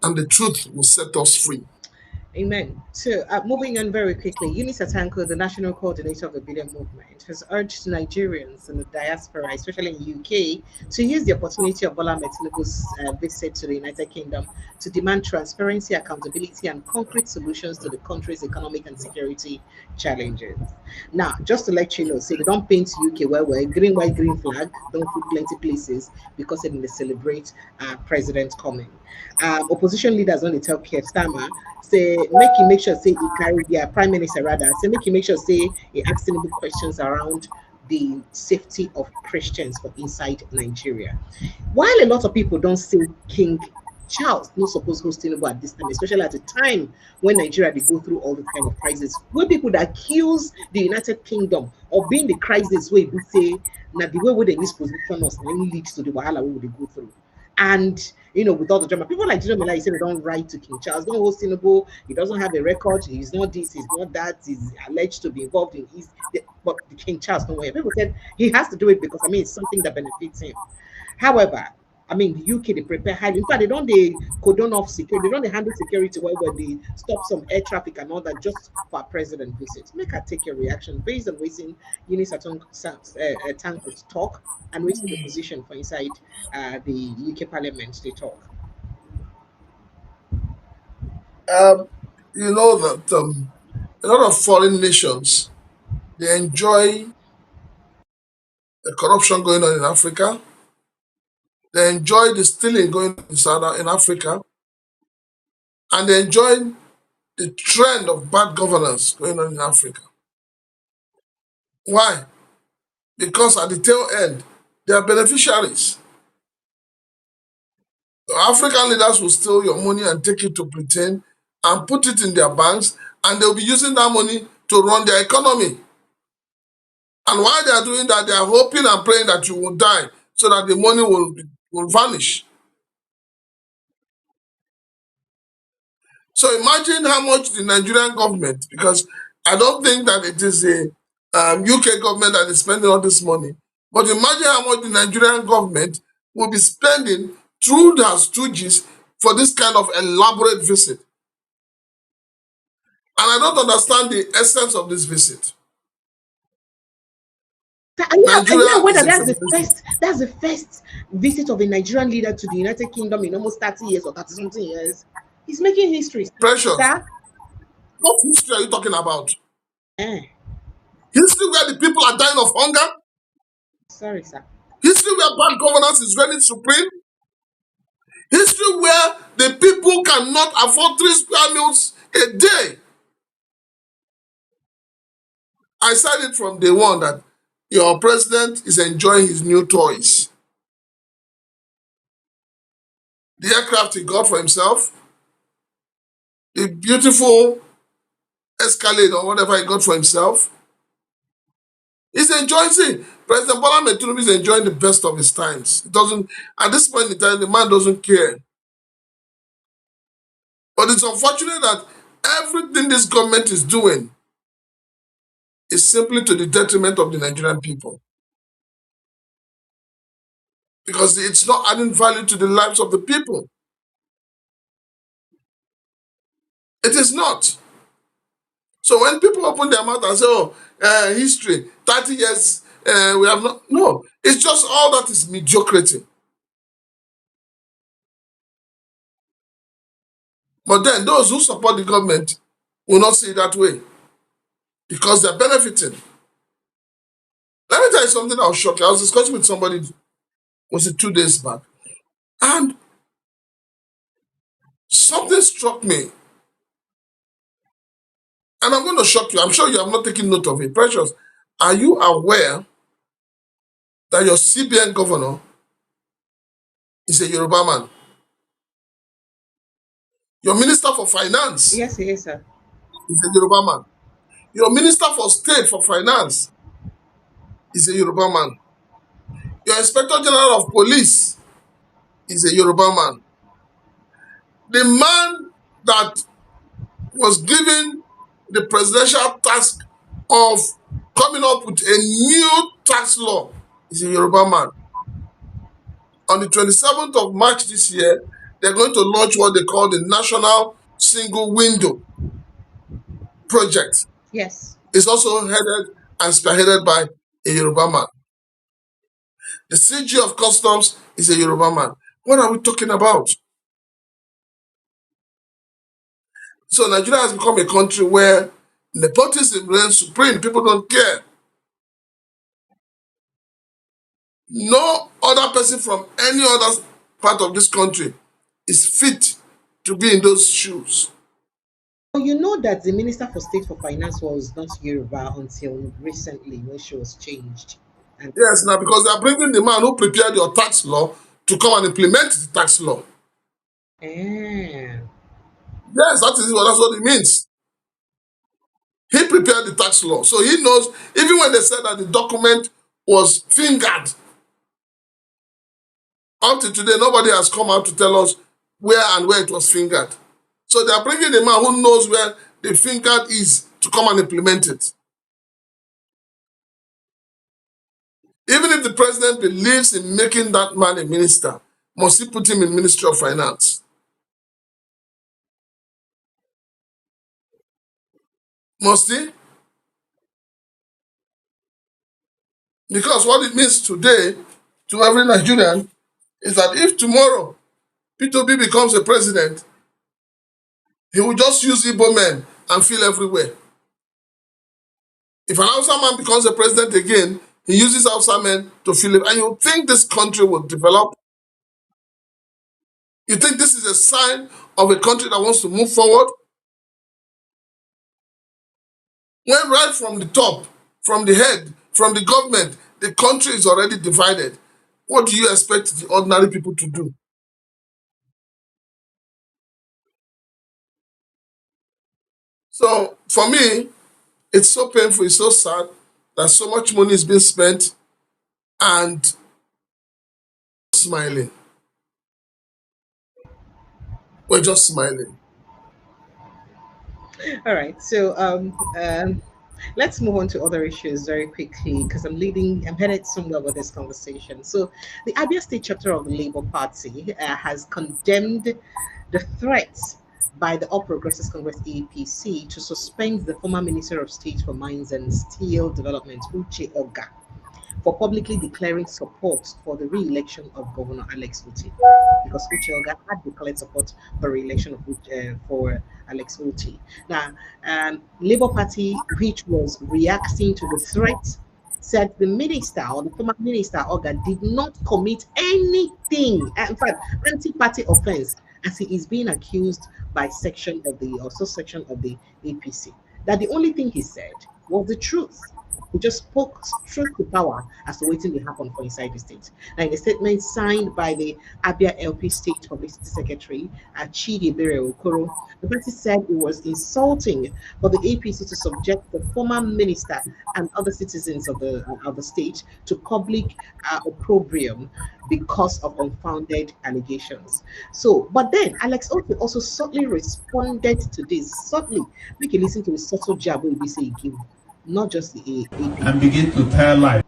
and the truth will set us free. amen. So, moving on very quickly, Eunice Atanko, the national coordinator of the Billion Movement, has urged Nigerians in the diaspora, especially in UK, to use the opportunity of Bola Ahmed Tinubu's visit to the United Kingdom to demand transparency, accountability, and concrete solutions to the country's economic and security challenges. Now, just to let you know, say they don't paint UK where green, white, green flag, don't put plenty places because they celebrate president coming. Opposition leaders on the tell Keir Starmer say make sure say he carry their prime minister rather say make him make sure say he asks him questions around the safety of Christians for inside Nigeria. While a lot of people don't say King Charles not supposed to host Tinubu at this time, especially at a time when Nigeria they go through all the kind of crisis, where people that accuse the United Kingdom of being the crisis where we say now the way they misposition us and leads to the wahala we they go through. And with all the drama, people like Jiro Mela, he said they don't write to King Charles, don't host Tinubu, he doesn't have a record, he's not this, he's not that, he's alleged to be involved in but the King Charles don't want. People said he has to do it because it's something that benefits him. However, the UK they prepare highly. In fact, they cordon off security, they don't handle security where they stop some air traffic and all that just for a president visit. Make her take your reaction based on waiting Eunice Tank could talk and waiting the position for inside the UK Parliament they talk. You know that a lot of foreign nations, they enjoy the corruption going on in Africa. They enjoy the stealing going on in Africa. And they enjoy the trend of bad governance going on in Africa. Why? Because at the tail end, they are beneficiaries. The African leaders will steal your money and take it to Britain and put it in their banks, and they'll be using that money to run their economy. And while they are doing that, they are hoping and praying that you will die so that the money will vanish. So imagine how much the Nigerian government, because I don't think that it is the UK government that is spending all this money, but imagine how much the Nigerian government will be spending through their stooges for this kind of elaborate visit. And I don't understand the essence of this visit. Yeah, whether that's the first visit of a Nigerian leader to the United Kingdom in almost 30 years or 30 something years. He's making history. Precious. Sir? What history are you talking about? Eh. History where the people are dying of hunger? Sorry, sir. History where bad governance is reigning supreme? History where the people cannot afford 3 square meals a day? I said it from day one that your president is enjoying his new toys. The aircraft he got for himself, the beautiful Escalade or whatever he got for himself. He's enjoying it. President Bola Ahmed Tinubu is enjoying the best of his times. It doesn't, at this point in time, the man doesn't care. But it's unfortunate that everything this government is doing is simply to the detriment of the Nigerian people. Because it's not adding value to the lives of the people. It is not. So when people open their mouth and say, oh, history, 30 years, we have not. No, it's just all that is mediocrity. But then those who support the government will not see it that way because they're benefiting. Let me tell you something that was shocking. I was discussing with somebody, was it 2 days back? And something struck me. And I'm going to shock you. I'm sure you have not taken note of it. Precious, are you aware that your CBN governor is a Yoruba man? Your Minister for Finance Yes, he is, sir. is a Yoruba man. Your Minister for State for Finance is a Yoruba man. Your Inspector General of Police is a Yoruba man. The man that was given the presidential task of coming up with a new tax law is a Yoruba man. On the 27th of March this year, they're going to launch what they call the National Single Window Project. Yes. It's also headed and spearheaded by a Yoruba man. The CG of Customs is a Yoruba man. What are we talking about? So Nigeria has become a country where nepotism reigns supreme. People don't care. No other person from any other part of this country is fit to be in those shoes. Well, you know that the Minister for State for Finance was not Yoruba until recently when she was changed. And Yes, now because they are bringing the man who prepared your tax law to come and implement the tax law. eh, Yes, that's what it means. He prepared the tax law. So he knows, even when they said that the document was fingered, up to today, nobody has come out to tell us where it was fingered. So they are bringing the man who knows where the fingered is to come and implement it. Even if the president believes in making that man a minister, must he put him in Ministry of Finance? Must he? Because what it means today to every Nigerian is that if tomorrow P2B becomes a president, he will just use Igbo men and fill everywhere. If an Hausa man becomes a president again, he uses Hausa men to fill it. And you think this country will develop? You think this is a sign of a country that wants to move forward? When right from the top, from the head, from the government, the country is already divided, what do you expect the ordinary people to do? So for me, it's so painful, it's so sad that so much money is being spent and smiling. We're just smiling. all right. So let's move on to other issues very quickly because I'm headed somewhere with this conversation. So the Abia State chapter of the Labour Party has condemned the threats by the All Progressives Congress APC to suspend the former Minister of State for Mines and Steel Development, Uche Oga, for publicly declaring support for the re-election of Governor Alex Uti, because Uche Oga had declared support for re-election of for Alex Uti. Now, Labour Party, which was reacting to the threat, said the minister or the former minister Oga did not commit anything, in fact, anti-party offense, as he is being accused by section of the or subsection of the APC. That the only thing he said was the truth. He just spoke truth to power as to waiting to happen for inside the state. Now, in a statement signed by the Abia LP State Publicity Secretary, Chidi Bere Okoro, the party said it was insulting for the APC to subject the former minister and other citizens of the state to public opprobrium because of unfounded allegations. So, but then Alex Otti also subtly responded to this. Subtly, we can listen to the subtle jab we say he give, not just the AP and begin to tell lies.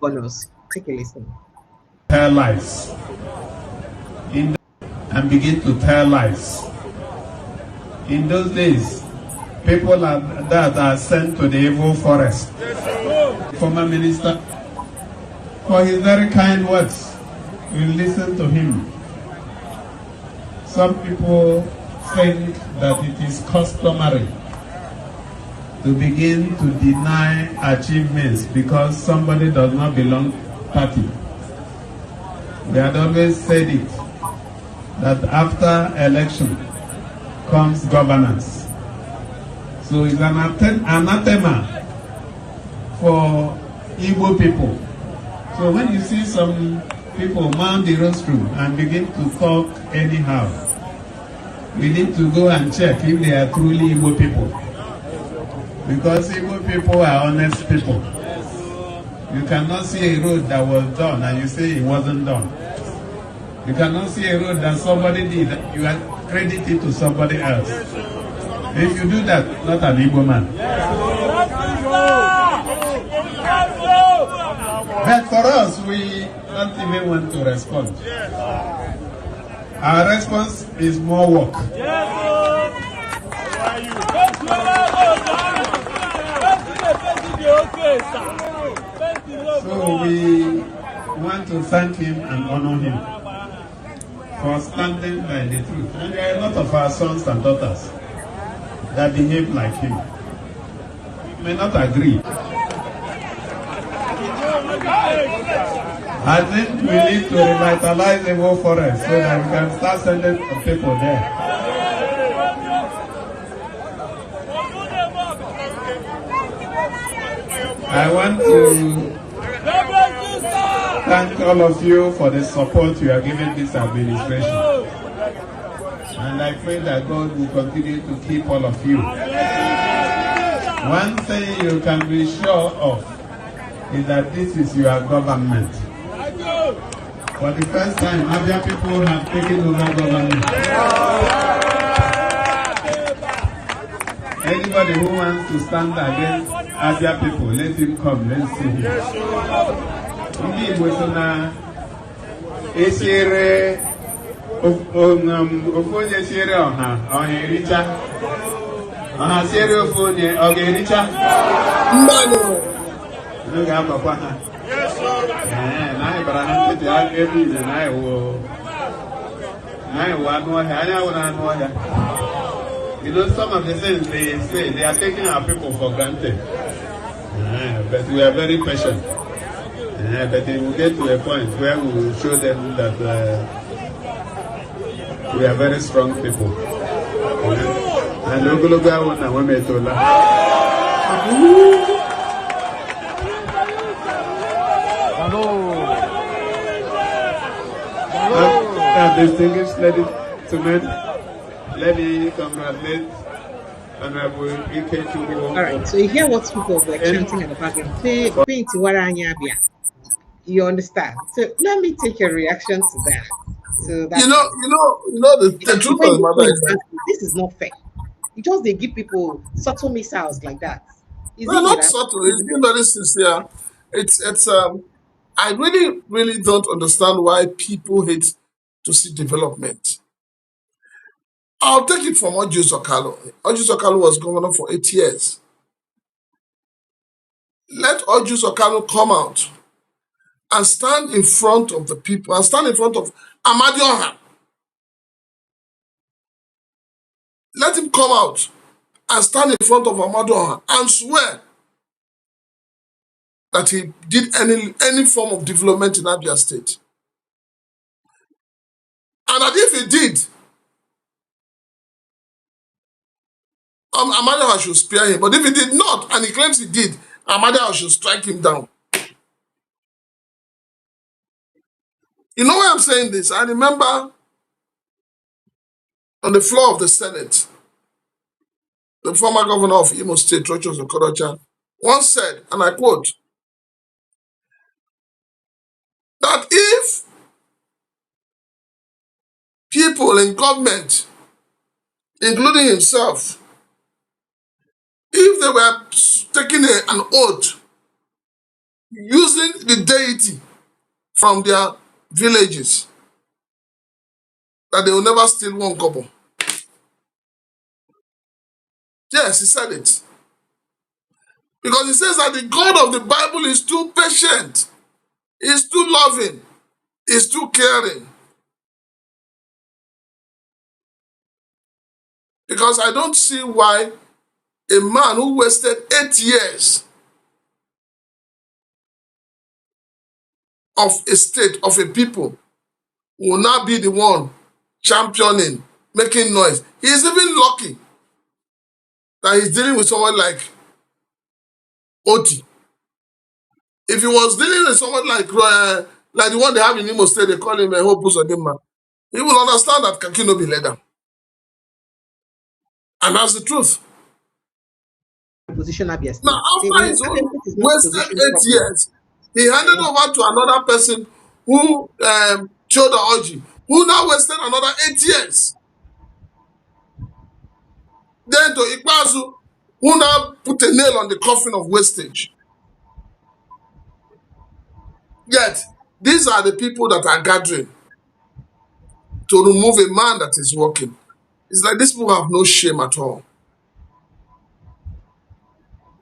bonus. Take a listen. Tell lies. And begin to tell lies. In those days, people that are sent to the evil forest. Former minister, for his very kind words, we listen to him. Some people think that it is customary to begin to deny achievements because somebody does not belong party. We had always said it, that after election comes governance. So it's an anathema for Igbo people. So when you see some people mount the rostrum and begin to talk anyhow, we need to go and check if they are truly Igbo people. Because Igbo people are honest people. You cannot see a road that was done and you say it wasn't done. You cannot see a road that somebody did, you credit it to somebody else. If you do that, not an Igbo man. But for us, we don't even want to respond. Our response is more work. So we want to thank him and honor him for standing by the truth. And there are a lot of our sons and daughters that behave like him. We may not agree. I think we need to revitalize the Igbo forest so that we can start sending people there. I want to thank all of you for the support you are giving this administration. And I pray that God will continue to keep all of you. One thing you can be sure of is that this is your government. For the first time, Abia people have taken over government. Anybody who wants to stand against Abia people, let him come, let's see him. Indeed, we na esere ofonye sere ọha ericha. Ọha sere ofonye ọ ga-ericha. Mmanụ. N'oge akwakwa ha. Na ịbara ha nkịtị aka ebe ize na iwu anụ ọhịa, anya wụ na anụ ọhịa. You know, some of the things they say, they are taking our people for granted. But we are very patient. But they will get to a point where we will show them that we are very strong people. And Ogologa wana wametola. And distinguished ladies and gentlemen, let me congratulate Honorable Ike Chubu. All right, so you hear what people were chanting in the background. You understand? So let me take your reaction to that. So that's You know the truth of the matter is that this is not fair. You just they give people subtle missiles like that. no, not subtle. It's been very sincere. It's I really don't understand why people hate to see development. I'll take it from Ojo Sokalo. Ojo Sokalo was governor for 8 years. Let Ojo Sokalo come out and stand in front of the people and stand in front of Amadi Oha. Let him come out and stand in front of Amadi Oha and swear that he did any form of development in Abia State. And that if he did, Amadi Oha should spare him. But if he did not, and he claims he did, Amadi Oha should strike him down. You know why I'm saying this? I remember on the floor of the Senate, the former governor of Imo State, Rochas Okorocha, once said, and I quote, that if people in government, including himself, if they were taking an oath using the deity from their villages, that they will never steal one kobo. Yes, he said it. Because he says that the God of the Bible is too patient, is too loving, is too caring. Because I don't see why a man who wasted 8 years of a state, of a people, will now be the one championing, making noise. He is even lucky that he's dealing with someone like Oti. If he was dealing with someone like the one they have in Imo State, they call him a Hope Uzodinma, he will understand that Kaki no be leader. And that's the truth. Position Abia State. Now, after his own wasted 8 years, he handed over to another person who, Choda Oji, who now wasted another 8 years. Then to Ikpazu, who now put a nail on the coffin of wastage. Yet, these are the people that are gathering to remove a man that is working. It's like these people have no shame at all.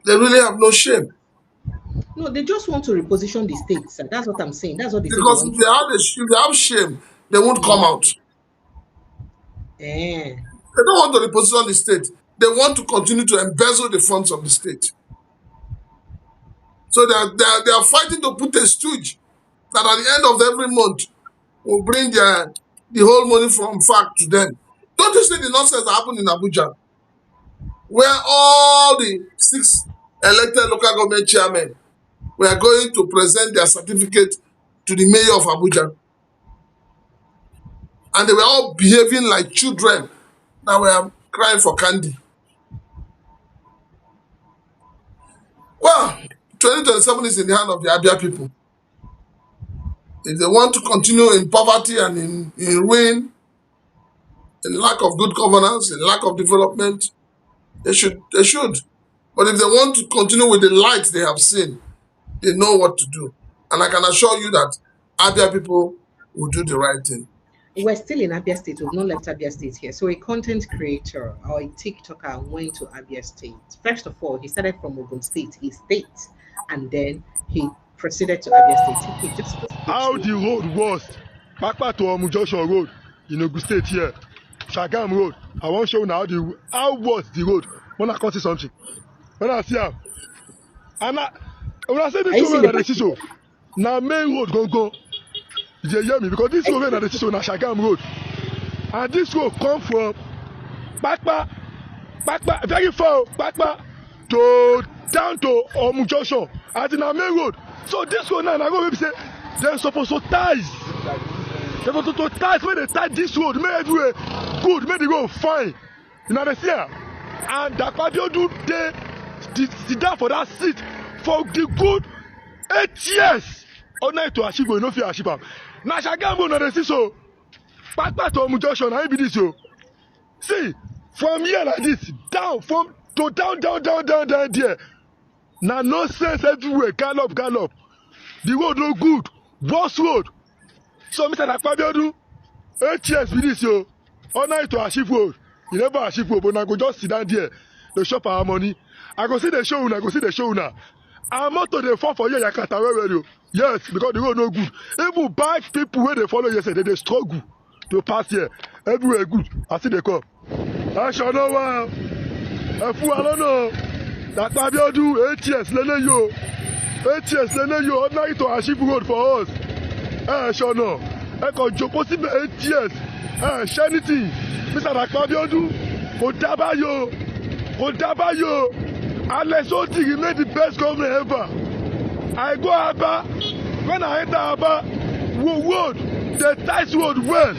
They really have no shame. No, they just want to reposition the states. That's what I'm saying. That's what they because say. If they have shame, they won't come out. They don't want to reposition the state. They want to continue to embezzle the funds of the state. So they are fighting to put a stooge that at the end of every month will bring the whole money from FAC to them. Don't you see the nonsense that happened in Abuja, where all the 6 elected local government chairmen were going to present their certificate to the mayor of Abuja, and they were all behaving like children that were crying for candy. Well, 2027 is in the hand of the Abia people. If they want to continue in poverty and in ruin, in lack of good governance, in lack of development, they should. But if they want to continue with the light they have seen, they know what to do. And I can assure you that Abia people will do the right thing. We're still in Abia State. We've not left Abia State here. So a content creator or a TikToker went to Abia State. First of all, he started from Ogun State, his state, and then he proceeded to Abia State. He just how the road was, Papa to Omujosho Road in Ogun State here, Shagam Road. I want to show now how was the road. When I see something, when I see him, and when I say this road that they see now main road go. You hear me? Because this road that they see na Shagam Road, and this road come from Pakpa, very far, Pakpa to down to Omujosho, as in our main road. So this road now, I go maybe say they're supposed to ties. They're supposed to ties when they tie this road, make everywhere good, make the road fine. You know what I say? And that Pabiodu they sit down for that seat for the good 8 years. Or night to achieve, no fear achieve. Now Shagambo na they see so. Back to Omujosho, na be this so. See, from here like this, down there. Now no sense everywhere, gallop. The road no good, worse road. So Mr. Akpabiodu, 8 years with this yo. All night to achieve road. You never achieve road, but I go just sit down there. They shop our money. I go see the show now. I'm not to the fall for you, Yakata. Yes, because the road no good. Even bad people where they follow yesterday, they struggle to pass here. Everywhere good. I see they come. I shall know well. I don't know. That Akpabiodu 8 years, lele yo. 8 years, lele yo. All night to achieve road for us. I shall know. I can joke possible 8 years. Shanity. Mr. Akpabiodu, Odabayo, Alex Oti remain the best governor ever. I go Aba, when I enter Aba, road, the tight road well.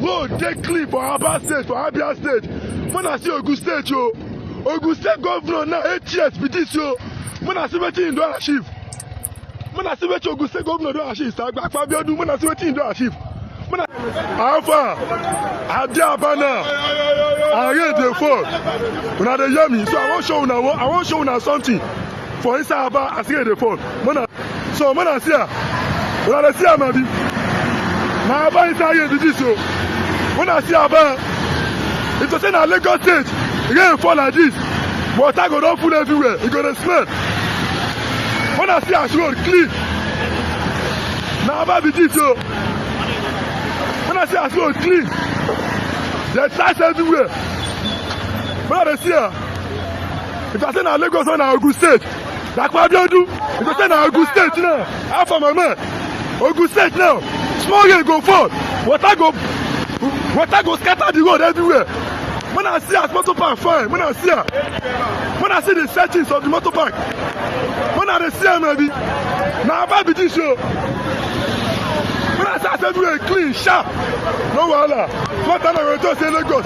Road take clean for Aba State, for Abia State. When I see Ogun State, Ogun State governor now 8 years with this when I see what he do achieve. When I see what Ogun State governor do achieve, Akpabiodu, when I see what he do achieve. Alpha, I dare Abana. I read the phone. When I hear me, so I want to show you something. For inside Abba, I see the phone. So when I see her, maybe. Now Abba inside here do this so. When I see Abba, it's a say na Lagos State, rain fall like this. Water go down full everywhere. You go to smell. When I see a road clean, now about the this so. When I see a road clean, there's trash everywhere. When I see her, if I say now Lagos or now Ogun State, like what do you do? If I say now Ogun State now, half of my man, Ogun State now, small rain go fall, water go scatter the road everywhere. When I see a motor park fine, when I see the settings of the motor park, when I see her maybe, now about the this show. When I say everywhere clean, sharp, no wahala. What time I just say Lagos.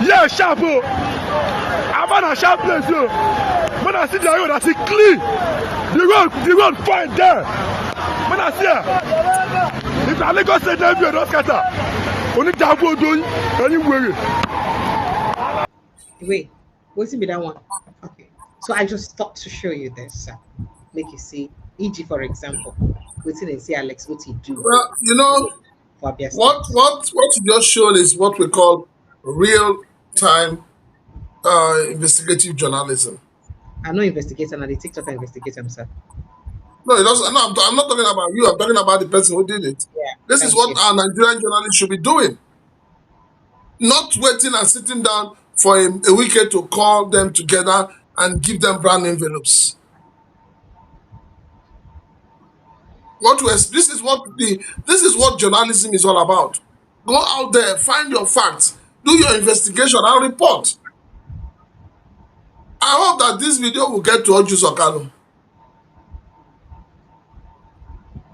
Yeah, sharp. Oh, I'm on a sharp place. Oh. When I see the road, I see clean. The road fine there. When I see her, if I Lagos say everywhere, don't scatter. Only double doing anywhere. Wait, what's it be that one? Okay, so I just thought to show you this, make you see. E.g., for example, what's in say Alex, what he do? Well, you know, for Abia State? what you just showed is what we call real-time investigative journalism. I'm not investigating, and the TikTok investigate himself. No, it doesn't. No, I'm not talking about you. I'm talking about the person who did it. Yeah, This is what our Nigerian journalists should be doing. Not waiting and sitting down for a weekend to call them together and give them brand envelopes. This is what journalism is all about. Go out there, find your facts, do your investigation, and report. I hope that this video will get to Ojus Okalo.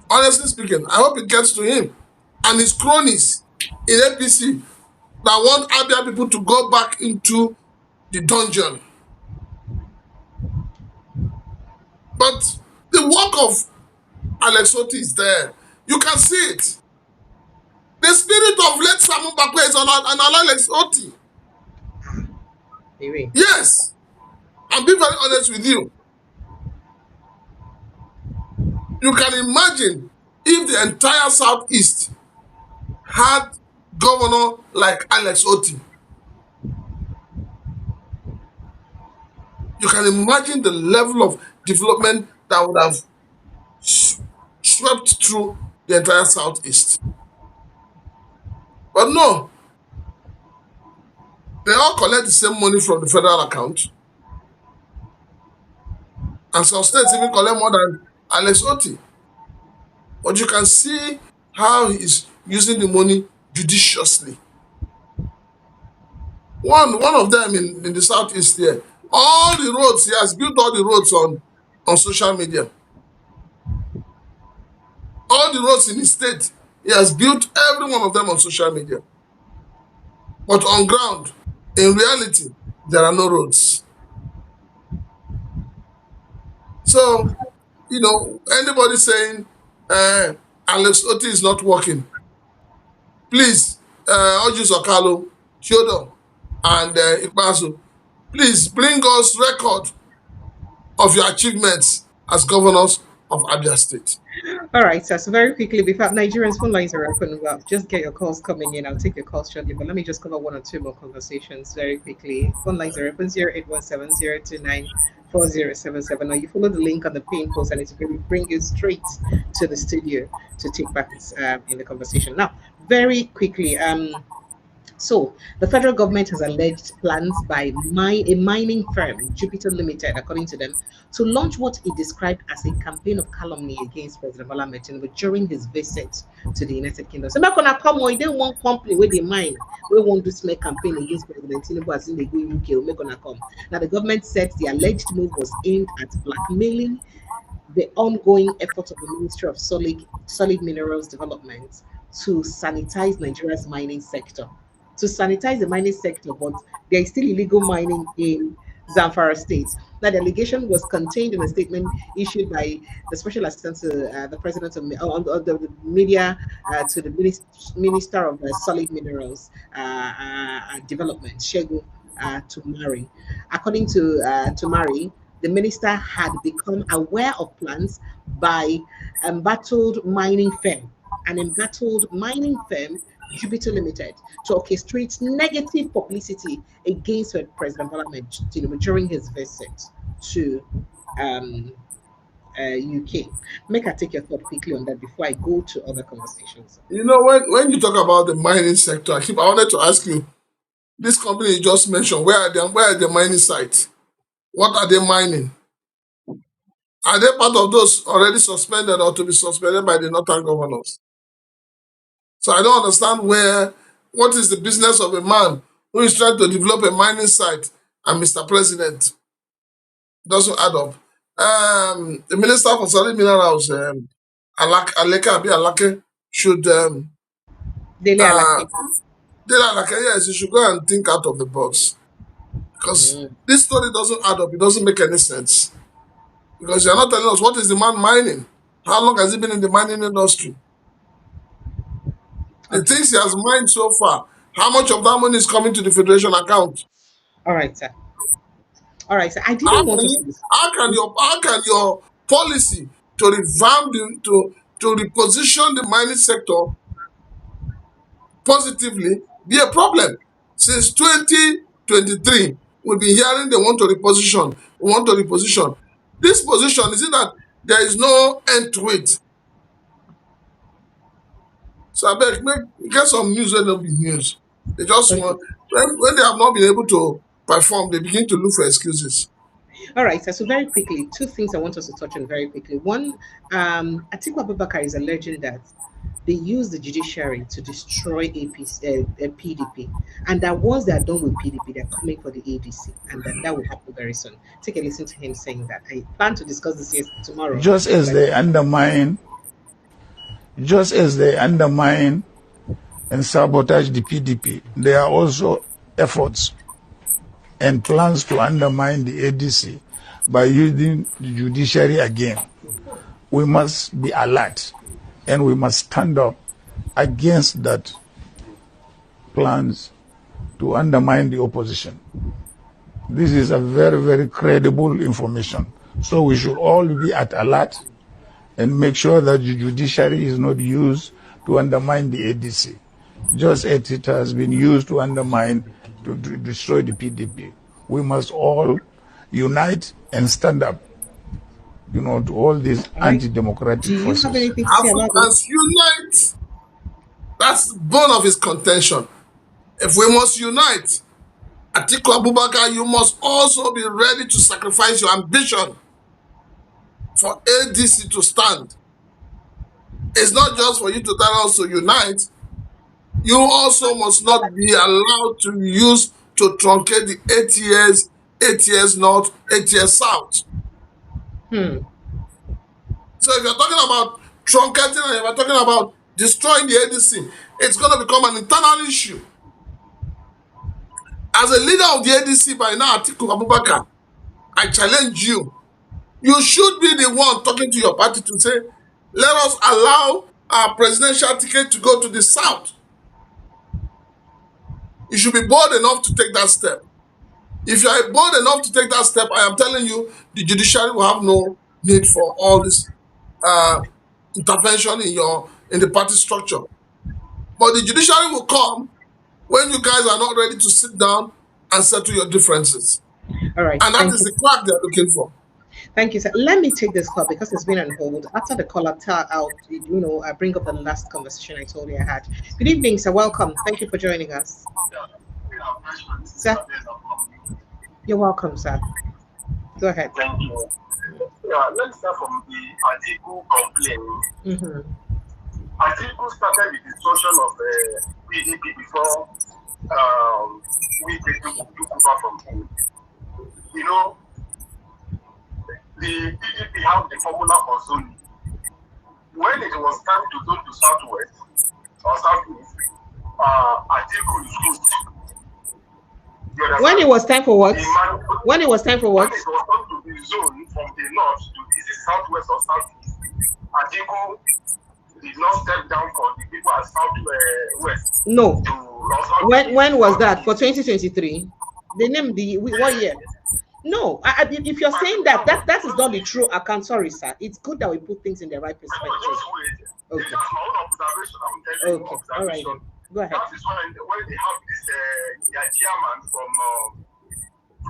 Honestly speaking, I hope it gets to him and his cronies in APC that want Abia people to go back into the dungeon. But the work of Alex Oti is there. You can see it. The spirit of late Samu Bakwe is on Alex Oti. Maybe. Yes. I'm being very honest with you. You can imagine if the entire Southeast had governor like Alex Oti. You can imagine the level of development that would have swept through the entire Southeast. But no, they all collect the same money from the federal account. And some states even collect more than Alex Oti. But you can see how he's using the money judiciously. One of them in the Southeast here, all the roads, he has built all the roads on social media. All the roads in his state, he has built every one of them on social media. But on ground, in reality, there are no roads. So, you know, anybody saying Alex Oti is not working, please, Ojus Okalo, Kyodo, and Ikpasu, please bring us record of your achievements as governors of Abia State. All right, so very quickly, before Nigerians phone lines are open, well, just get your calls coming in. I'll take your calls shortly, but let me just cover one or two more conversations very quickly. Phone lines are open 0817-029-4077, or you follow the link on the pin post and it will bring you straight to the studio to take part in the conversation. Now, very quickly, so the federal government has alleged plans by a mining firm, Jupiter Limited, according to them, to launch what it described as a campaign of calumny against President Bola Tinubu during his visit to the United Kingdom. So not gonna come on, they want company where they mine. We want to make campaign against President Tinubu as in they go UK, we're gonna come. Now the government said the alleged move was aimed at blackmailing the ongoing effort of the Ministry of Solid Minerals Development to sanitize Nigeria's mining sector. To sanitize the mining sector, but there is still illegal mining in Zamfara State. Now, the allegation was contained in a statement issued by the Special Assistant to the President of the Media to the Minister of Solid Minerals Development, Shegu Tumari. According to Tumari, the minister had become aware of plans by embattled mining firm. An embattled mining firm Jupiter Limited to orchestrate negative publicity against President Tinubu during his visit to UK. Make I take your thought quickly on that before I go to other conversations. You know, when you talk about the mining sector, I wanted to ask you, this company you just mentioned, where are the mining sites? What are they mining? Are they part of those already suspended or to be suspended by the northern governors? So I don't understand what is the business of a man who is trying to develop a mining site and Mr. President? Doesn't add up. The Minister for Solid Minerals, Alake, should Daily uh, yes, you should go and think out of the box. Because this story doesn't add up. It doesn't make any sense. Because you're not telling us what is the man mining. How long has he been in the mining industry? The things he has mined so far, how much of that money is coming to the Federation account? All right, sir. All right, sir. I didn't want to. How can your policy to revamp to reposition the mining sector positively be a problem? Since 2023, we've been hearing they want to reposition. We want to reposition. This position, is it that there is no end to it? So I beg, get some news when there will be news. They just want, when they have not been able to perform, they begin to look for excuses. All right, so very quickly, two things I want us to touch on very quickly. One, Atiku Abubakar is alleging that they use the judiciary to destroy APC, PDP, and that once they are done with PDP, they're coming for the ADC, and that will happen very soon. Take a listen to him saying that. I plan to discuss this tomorrow. Just as they undermine and sabotage the PDP, there are also efforts and plans to undermine the ADC by using the judiciary again. We must be alert and we must stand up against that plans to undermine the opposition. This is a very, very credible information. So we should all be at alert and make sure that the judiciary is not used to undermine the ADC, just as it has been used to undermine, to destroy the PDP. We must all unite and stand up, to all these anti-democratic forces. Africans unite. That's the bone of his contention. If we must unite, Atiku Abubakar, you must also be ready to sacrifice your ambition for ADC to stand. It's not just for you to tell us to unite. You also must not be allowed to use to truncate the 8 years North, 8 years South. So if you're talking about truncating and if you're talking about destroying the ADC, it's going to become an internal issue. As a leader of the ADC by now, Atiku Abubakar, I challenge you. You should be the one talking to your party to say, let us allow our presidential ticket to go to the South. You should be bold enough to take that step. If you are bold enough to take that step, I am telling you, the judiciary will have no need for all this intervention in the party structure. But the judiciary will come when you guys are not ready to sit down and settle your differences. All right. And that is the crack they're looking for. Thank you, sir. Let me take this call because it's been on hold. After the call, I'll bring up the last conversation I told you I had. Good evening, sir. Welcome. Thank you for joining us. Sir, you're welcome, sir. Go ahead. Thank you. Yeah, let's start from the Atiku complaint. Atiku started the destruction of PDP before we took over from him. The PDP have the formula for zoning. When it was time to zone to southwest or southeast, Atiku is good. When it was time for what? When it was time for what? When it was time to be zoned from the north to is it southwest or southeast, Atiku did not step down for the people at southwest. No. When was that? For 2023? They named what year? No, if you're saying that is not the true account, sorry, sir. It's good that we put things in the right perspective. Okay. That's my own observation. I'm telling you. All right. Go ahead. That is when they have this their chairman from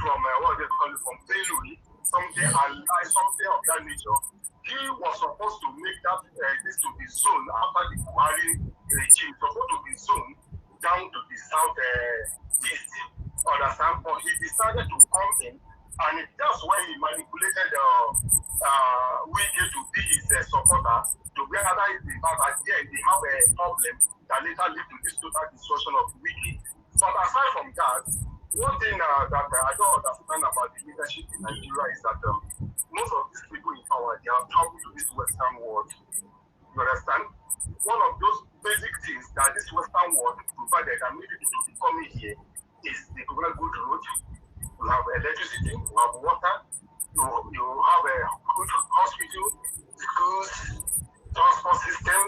what they call it, from Pelui, something of that nature. He was supposed to make that this to be zoned after the Buhari regime, supposed to be zoned down to the south east. Understand? But he decided to come in, and that's when he manipulated Wike to be his supporter to gather his back. At the end, they have a problem that later led to this total destruction of Wike. But aside from that, one thing that I don't understand about the leadership in Nigeria is that most of these people in power, they have traveled to this Western world. You understand? One of those basic things that this Western world provided and made people to be coming here is they provide good road, you have electricity, you have water, you have a good hospital, schools, transport system.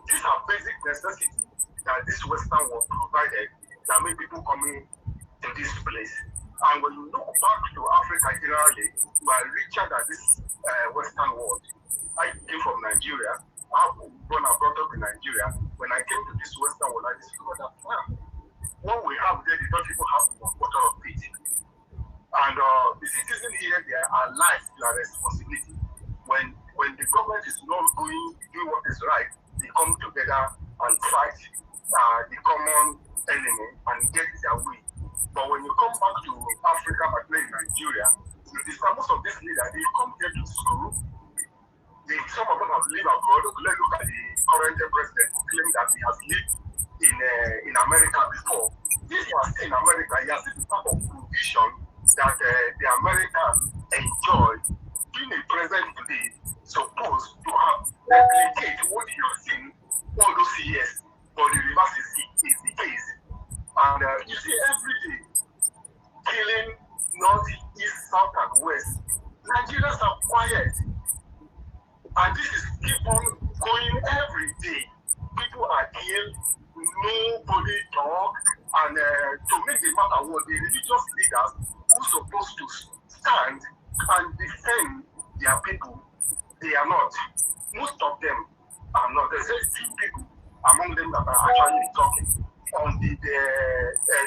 These are basic necessities that this Western world provided that make people coming to this place. And when you look back to Africa generally, we are richer than this Western world. I came from Nigeria. I was born and brought up in Nigeria. When I came to this Western world, I discovered that what we have there, they don't even have water of it. And the citizens here, they are life, their responsibility. When the government is not doing what is right, they come together and fight the common enemy and get their way. But when you come back to Africa, particularly in Nigeria, you discover most of these leaders, they come here to school. Some of them have lived abroad. Let's look at the current president who claimed that he has lived in America before. This was in America, he has this type of provision that the Americans enjoy. Being a president today, supposed to have replicate what you have seen all those years, but the reverse is the case. And you see every day killing north, east, south, and west. Nigerians are quiet. And this is keep on going every day. People are killed, nobody talk. And to make the matter worse, the religious leaders who are supposed to stand and defend their people, they are not. Most of them are not. There's a few people among them that are actually talking. On the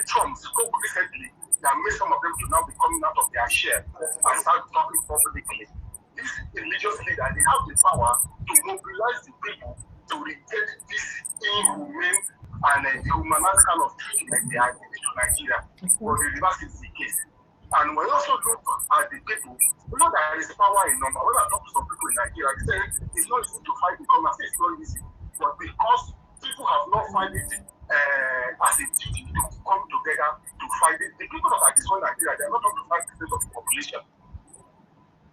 Trump spoke recently that made some of them to now be coming out of their share and start talking publicly. These religious leaders, they have the power to mobilize the people to reject this inhumane and dehumanized kind of treatment they are giving to Nigeria. But the reverse is the case. And when you also look at the people, you know there is power in number. When I talk to some people in Nigeria, they say it's not easy to fight the government. It's not easy. But because people have not found it as a duty to come together to fight it. The people that are destroying Nigeria, they are not up to 5% of the population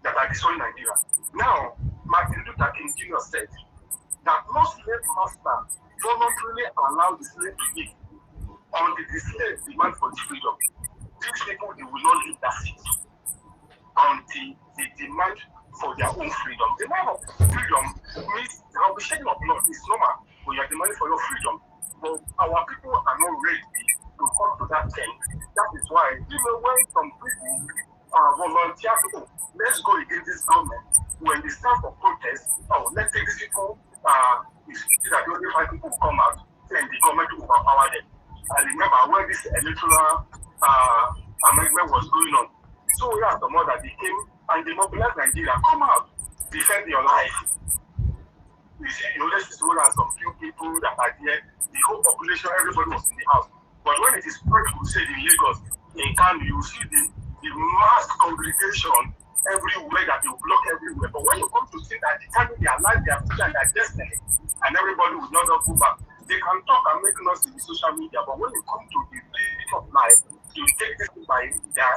that are destroying Nigeria. Now, Martin Luther King Jr. said that no slave master voluntarily allowed the slave to live until the slave demand for freedom. These people, they will not leave that seat until they demand for their own freedom. Demand of freedom means there will be shedding of blood. It's normal when you are demanding for your freedom. But our people are not ready to come to that end. That is why, even when some people volunteer to, let's go against this government, when they start for protest, let's take these people, that only 5 people will come out, then the government will overpower them. I remember when this electoral amendment was going on, so we have the mother, they came and they mobilized Nigeria, come out, defend your life. You see, let's just hold on some few people that are there. The whole population, everybody was in the house. But when it is spread, we say in Lagos, in Kano, you see the mass congregation everywhere that you block everywhere. But when you come to see that determine their life, their future, and their destiny, and everybody will not go back, they can talk and make noise in the social media. But when you come to the reality of life, you take this by their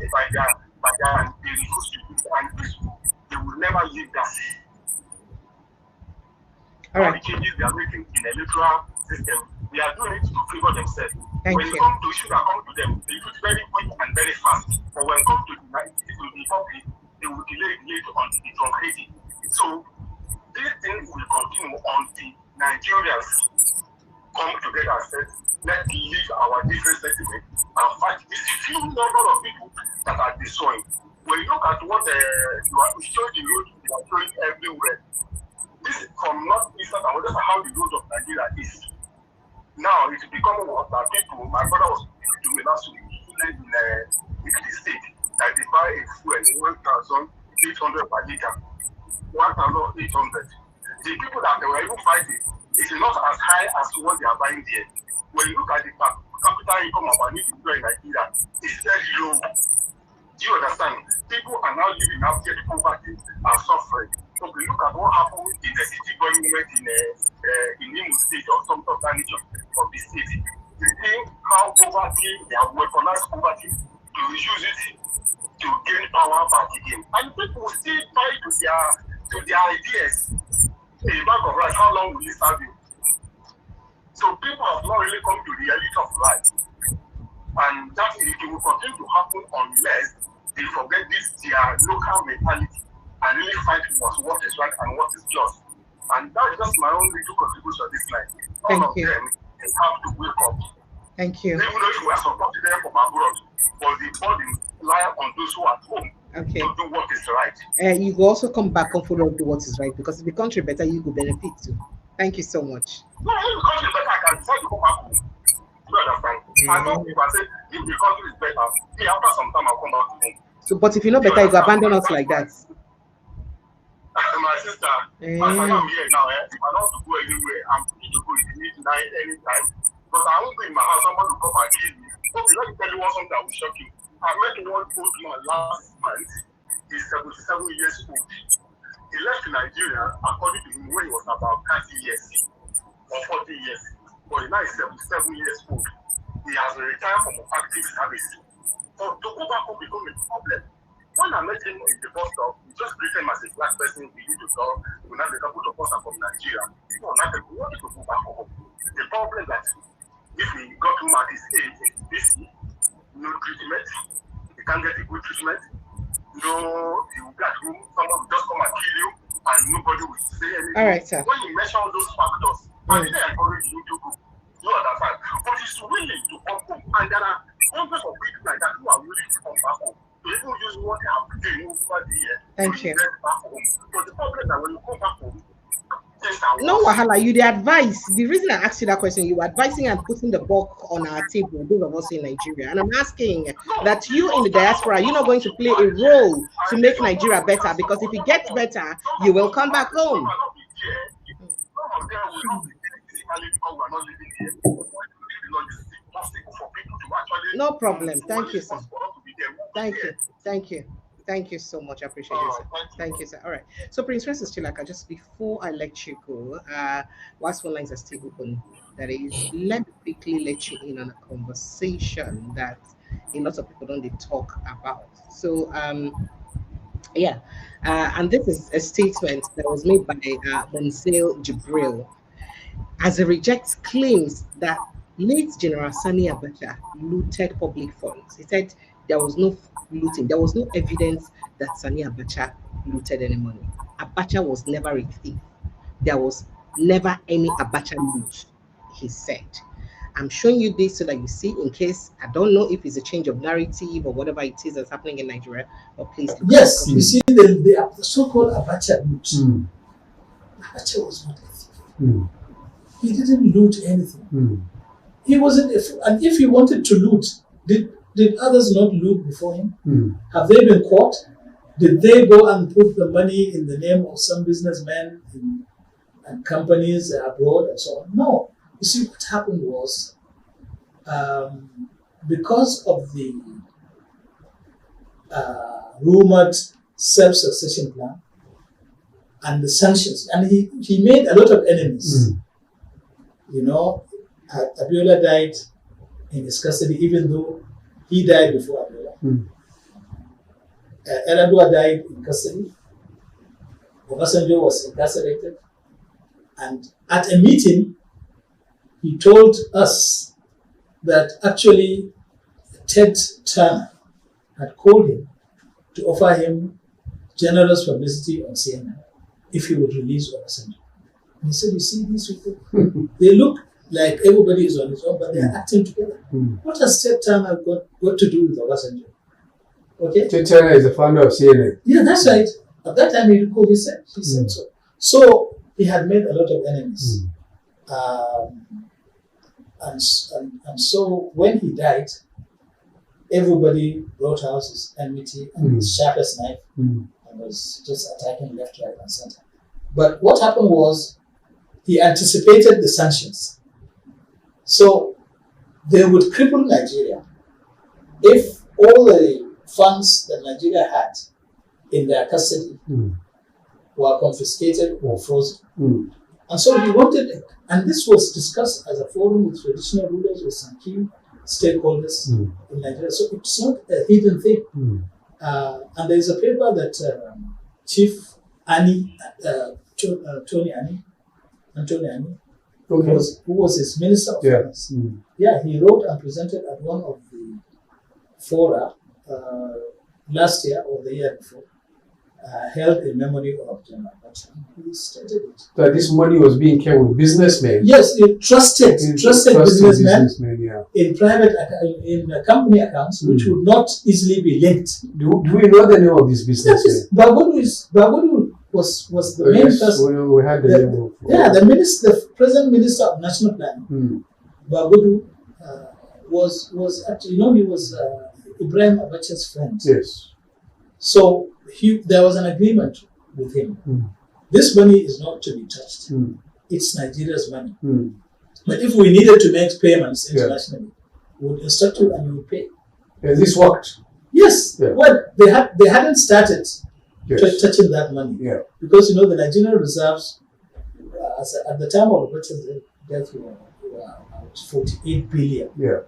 they refuse to do it, and they will never leave that seat. All the changes they are making in the electoral system, they are doing it to favor themselves. When you come to issues that come to them, they do it very quick and very fast. But when it comes to the public, they will delay it until they truncate it. So this thing will continue until Nigerians come together and say, let's leave our different sentiments and fight this few number of people that are destroying. When you look at what you are showing the road, they are showing everywhere. This is from north, east, and west, how the road of Nigeria is. Now it's becoming what that people, my brother was speaking to me last week, he lived in the state that they buy a fuel 1,800 per liter. 1,800. The people that they were even fighting is not as high as what they are buying there. When you look at the capital income of an individual in Nigeria, it's very low. Do you understand? People are now living outside poverty and suffering. So we look at what happened in the city government in Imo State or some of that region of the state. You see how poverty, they have weaponized poverty to use it to gain power back again. And people still buy to their ideas. A bag of rice, how long will it serve you? So people have not really come to the reality of life. And that it will continue to happen unless they forget this their local mentality and really fight for what is right and what is just. And that is just my own little contribution this night. All of them have to wake up. Thank you. Even though we are supporting them from abroad, but the burden lie on those who are at home to do what is right. You will also come back and follow up to what is right, because if the country better, you will benefit too. Thank you so much. No, if the country is better, I can decide to come back home. You understand? I know if I say if the country is better, after some time I'll come back home. So, but if you know better, you go abandon us like that. My sister, as I am here now, if I don't want to go anywhere, I'm free to go in the midnight anytime. But I won't be in my house, somebody will come and kill me. Okay, let me tell you something that will shock you. I met one old man last month. He's 77 years old. He left Nigeria, according to him, when he was about 30 years or 40 years. But now he's 77 years old. He has retired from active service. So to go back home become a problem. When I met him in the bus stop, he just greeted him as a black person. We need to go. We now the couple of us are from Nigeria. So now we wanted to go back home. The problem that if we got him at his age, is busy, no treatment, he can't get a good treatment. No, he will get home, someone will just come and kill you, and nobody will say anything. All right, sir. When you mention all those factors, I didn't encourage you to go. You understand? But he's willing to come home, and there are hundreds of people like that who are willing to come back home. So even use what they have to do over the year. Thank you. Get back home. But the problem is that when you come back home, no wahala, you the advice. The reason I asked you that question, you were advising and putting the bulk on our table, those of us in Nigeria. And I'm asking that you in the diaspora, you're not going to play a role to make Nigeria better, because if it gets better, you will come back home. No problem. Thank you, sir. Thank you. Thank you. Thank you so much. I appreciate it, sir. Thank you, sir. All right. So, Prince Francis Chilaka, just before I let you go, whilst phone lines are still open, that is, let me quickly let you in on a conversation that a lot of people don't talk about. So, and this is a statement that was made by Bonsail Jibril as he rejects claims that late General Sani Abacha looted public funds. He said there was no looting. There was no evidence that Sani Abacha looted any money. Abacha was never a thief. There was never any Abacha loot, he said. I'm showing you this so that you see, in case, I don't know if it's a change of narrative or whatever it is that's happening in Nigeria, but please. Yes, you see, the so-called Abacha loot. Abacha was not a thief. He didn't loot anything. He wasn't, and if he wanted to loot, did others not loot before him? Have they been caught? Did they go and put the money in the name of some businessmen and companies abroad and so on? No. You see, what happened was, because of the rumored self-succession plan and the sanctions, and he made a lot of enemies. You know, Abiola died in his custody, even though he died before Abiola. Eradua died in custody. Obasanjo was incarcerated. And at a meeting, he told us that actually Ted Turner had called him to offer him generous publicity on CNN if he would release Obasanjo. And he said, you see these people? They look like everybody is on his own, but they are acting together. What has Ted Turner got to do with Obasanjo? Okay? Ted Turner is the founder of CNN. Yeah, that's right. At that time, he said so. So he had made a lot of enemies. And so when he died, everybody brought out his enmity and his sharpest knife and was just attacking left, right, and center. But what happened was he anticipated the sanctions. So they would cripple Nigeria if all the funds that Nigeria had in their custody were confiscated or frozen. And so he wanted, and this was discussed as a forum with traditional rulers, with some key stakeholders in Nigeria. So it's not a hidden thing. And there is a paper that Chief Annie, Anthony Annie, who was his Minister of Finance. He wrote and presented at one of the fora last year or the year before, held in memory of General Abacha. He stated it. That this money was being kept with businessmen. Yes, trusted businessmen in private in company accounts, which would not easily be linked. Do we know the name of these businessmen? Bagudu was the main person. We had the name of. The present Minister of National Planning. Bagudu was actually, he was Ibrahim Abacha's friend. Yes. So there was an agreement with him. This money is not to be touched. It's Nigeria's money. But if we needed to make payments internationally, we would instruct you and you would pay. Has this worked? Yes. Yeah. Well, they hadn't started touching that money. Yeah. Because, the Nigerian reserves, at the time of Abacha's death, were about 48 billion. Yeah.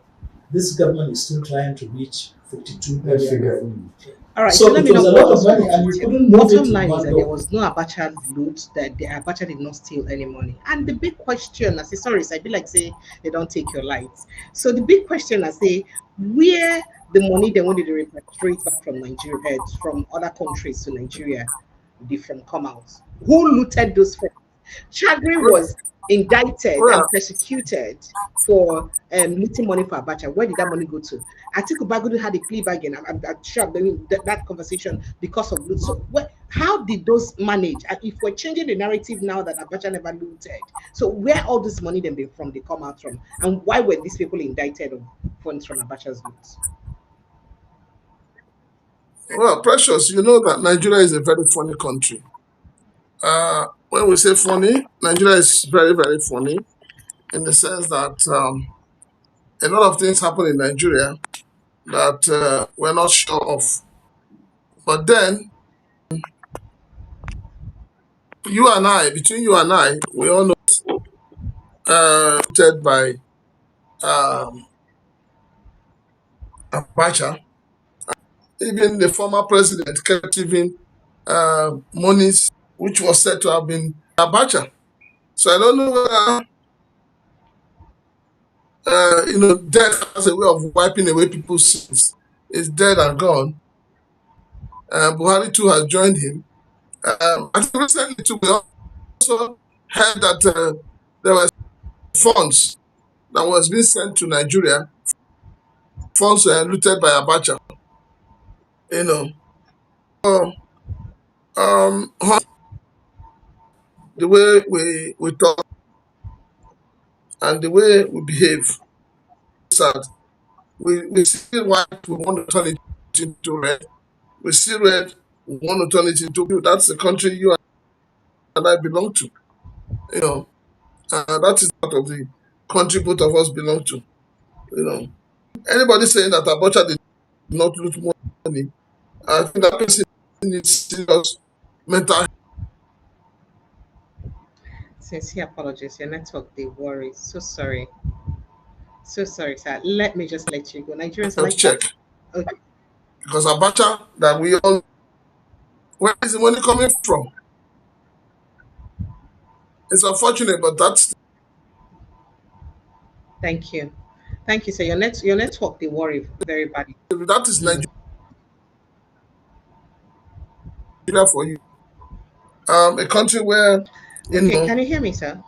This government is still trying to reach 52 billion. All right, so it was a lot of money, and you couldn't move it. Bottom line is that there was no Abacha loot, that the Abacha did not steal any money. And the big question, I say, sorry, I feel like say they don't take your lights. So the big question, I say, where the money they wanted to repatriate back from Nigeria, from other countries to Nigeria, did from come out? Who looted those funds? Chagrin was indicted and persecuted for looting money for Abacha. Where did that money go to? Atiku Bagudu had a plea bargain. I'm sure that conversation because of loot. So how did those manage? And if we're changing the narrative now that Abacha never looted, so where all this money then they come out from? And why were these people indicted on funds from Abacha's loot? Well, Precious, you know that Nigeria is a very funny country. When we say funny, Nigeria is very, very funny in the sense that a lot of things happen in Nigeria that we're not sure of. But then, between you and I, we all know by Abacha. Even the former president kept giving monies which was said to have been Abacha. So I don't know whether, death has a way of wiping away people's sins. It's dead and gone. Buhari too has joined him. I think recently too, we also heard that there were funds that was being sent to Nigeria. Funds were looted by Abacha. The way we talk and the way we behave, sad. We see white, we want to turn it into red. We see red, we want to turn it into blue. That's the country you and I belong to. That is part of the country both of us belong to. Anybody saying that Abacha did not loot money, I think that person needs serious mental health. Sincere apologies. Your network, they worry. So sorry. So sorry, sir. Let me just let you go. Nigerians like check. Okay. Because Abacha, that we all, where is the money coming from? It's unfortunate, but that's. Thank you. Thank you, sir. Your network, they worry very badly. That is Nigeria for you. A country where can you hear me, sir?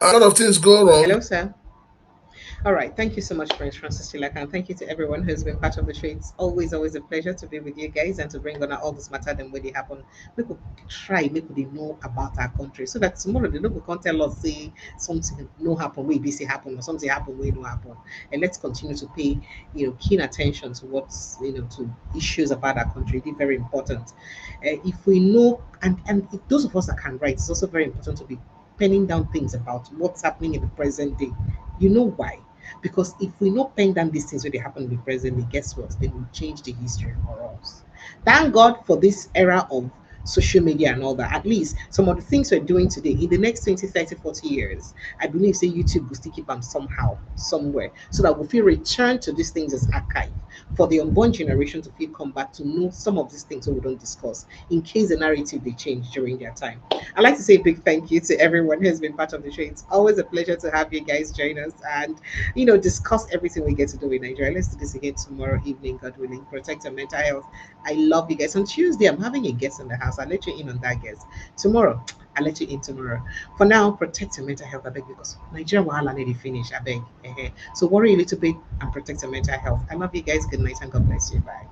A lot of things go wrong. Hello, sir. All right. Thank you so much, Prince Francis Chilaka. And thank you to everyone who's been part of the show. It's always a pleasure to be with you guys and to bring on all this matter them when they happen. We could try, we could know about our country so that tomorrow the local can't tell us say something no happen, we busy happen, or something happen, we no happen. And let's continue to pay, keen attention to what's to issues about our country. It's very important. If we know and if those of us that can write, it's also very important to be penning down things about what's happening in the present day. You know why? Because if we not pen down these things when they happen in the present day, guess what? They will change the history for us. Thank God for this era of social media and all that. At least some of the things we're doing today, in the next 20, 30, 40 years, I believe say YouTube will still keep them somehow, somewhere, so that we feel return to these things as archive for the unborn generation to feel come back to know some of these things that we don't discuss in case the narrative they change during their time. I'd like to say a big thank you to everyone who's been part of the show. It's always a pleasure to have you guys join us and discuss everything we get to do in Nigeria. Let's do this again tomorrow evening, God willing. Protect your mental health. I love you guys. On Tuesday, I'm having a guest in the house. I'll let you in on that guest. Tomorrow, I'll let you in tomorrow. For now, protect your mental health, I beg, because Nigeria wahala need to finish, I beg. So worry a little bit and protect your mental health. I love you guys. Good night and God bless you. Bye.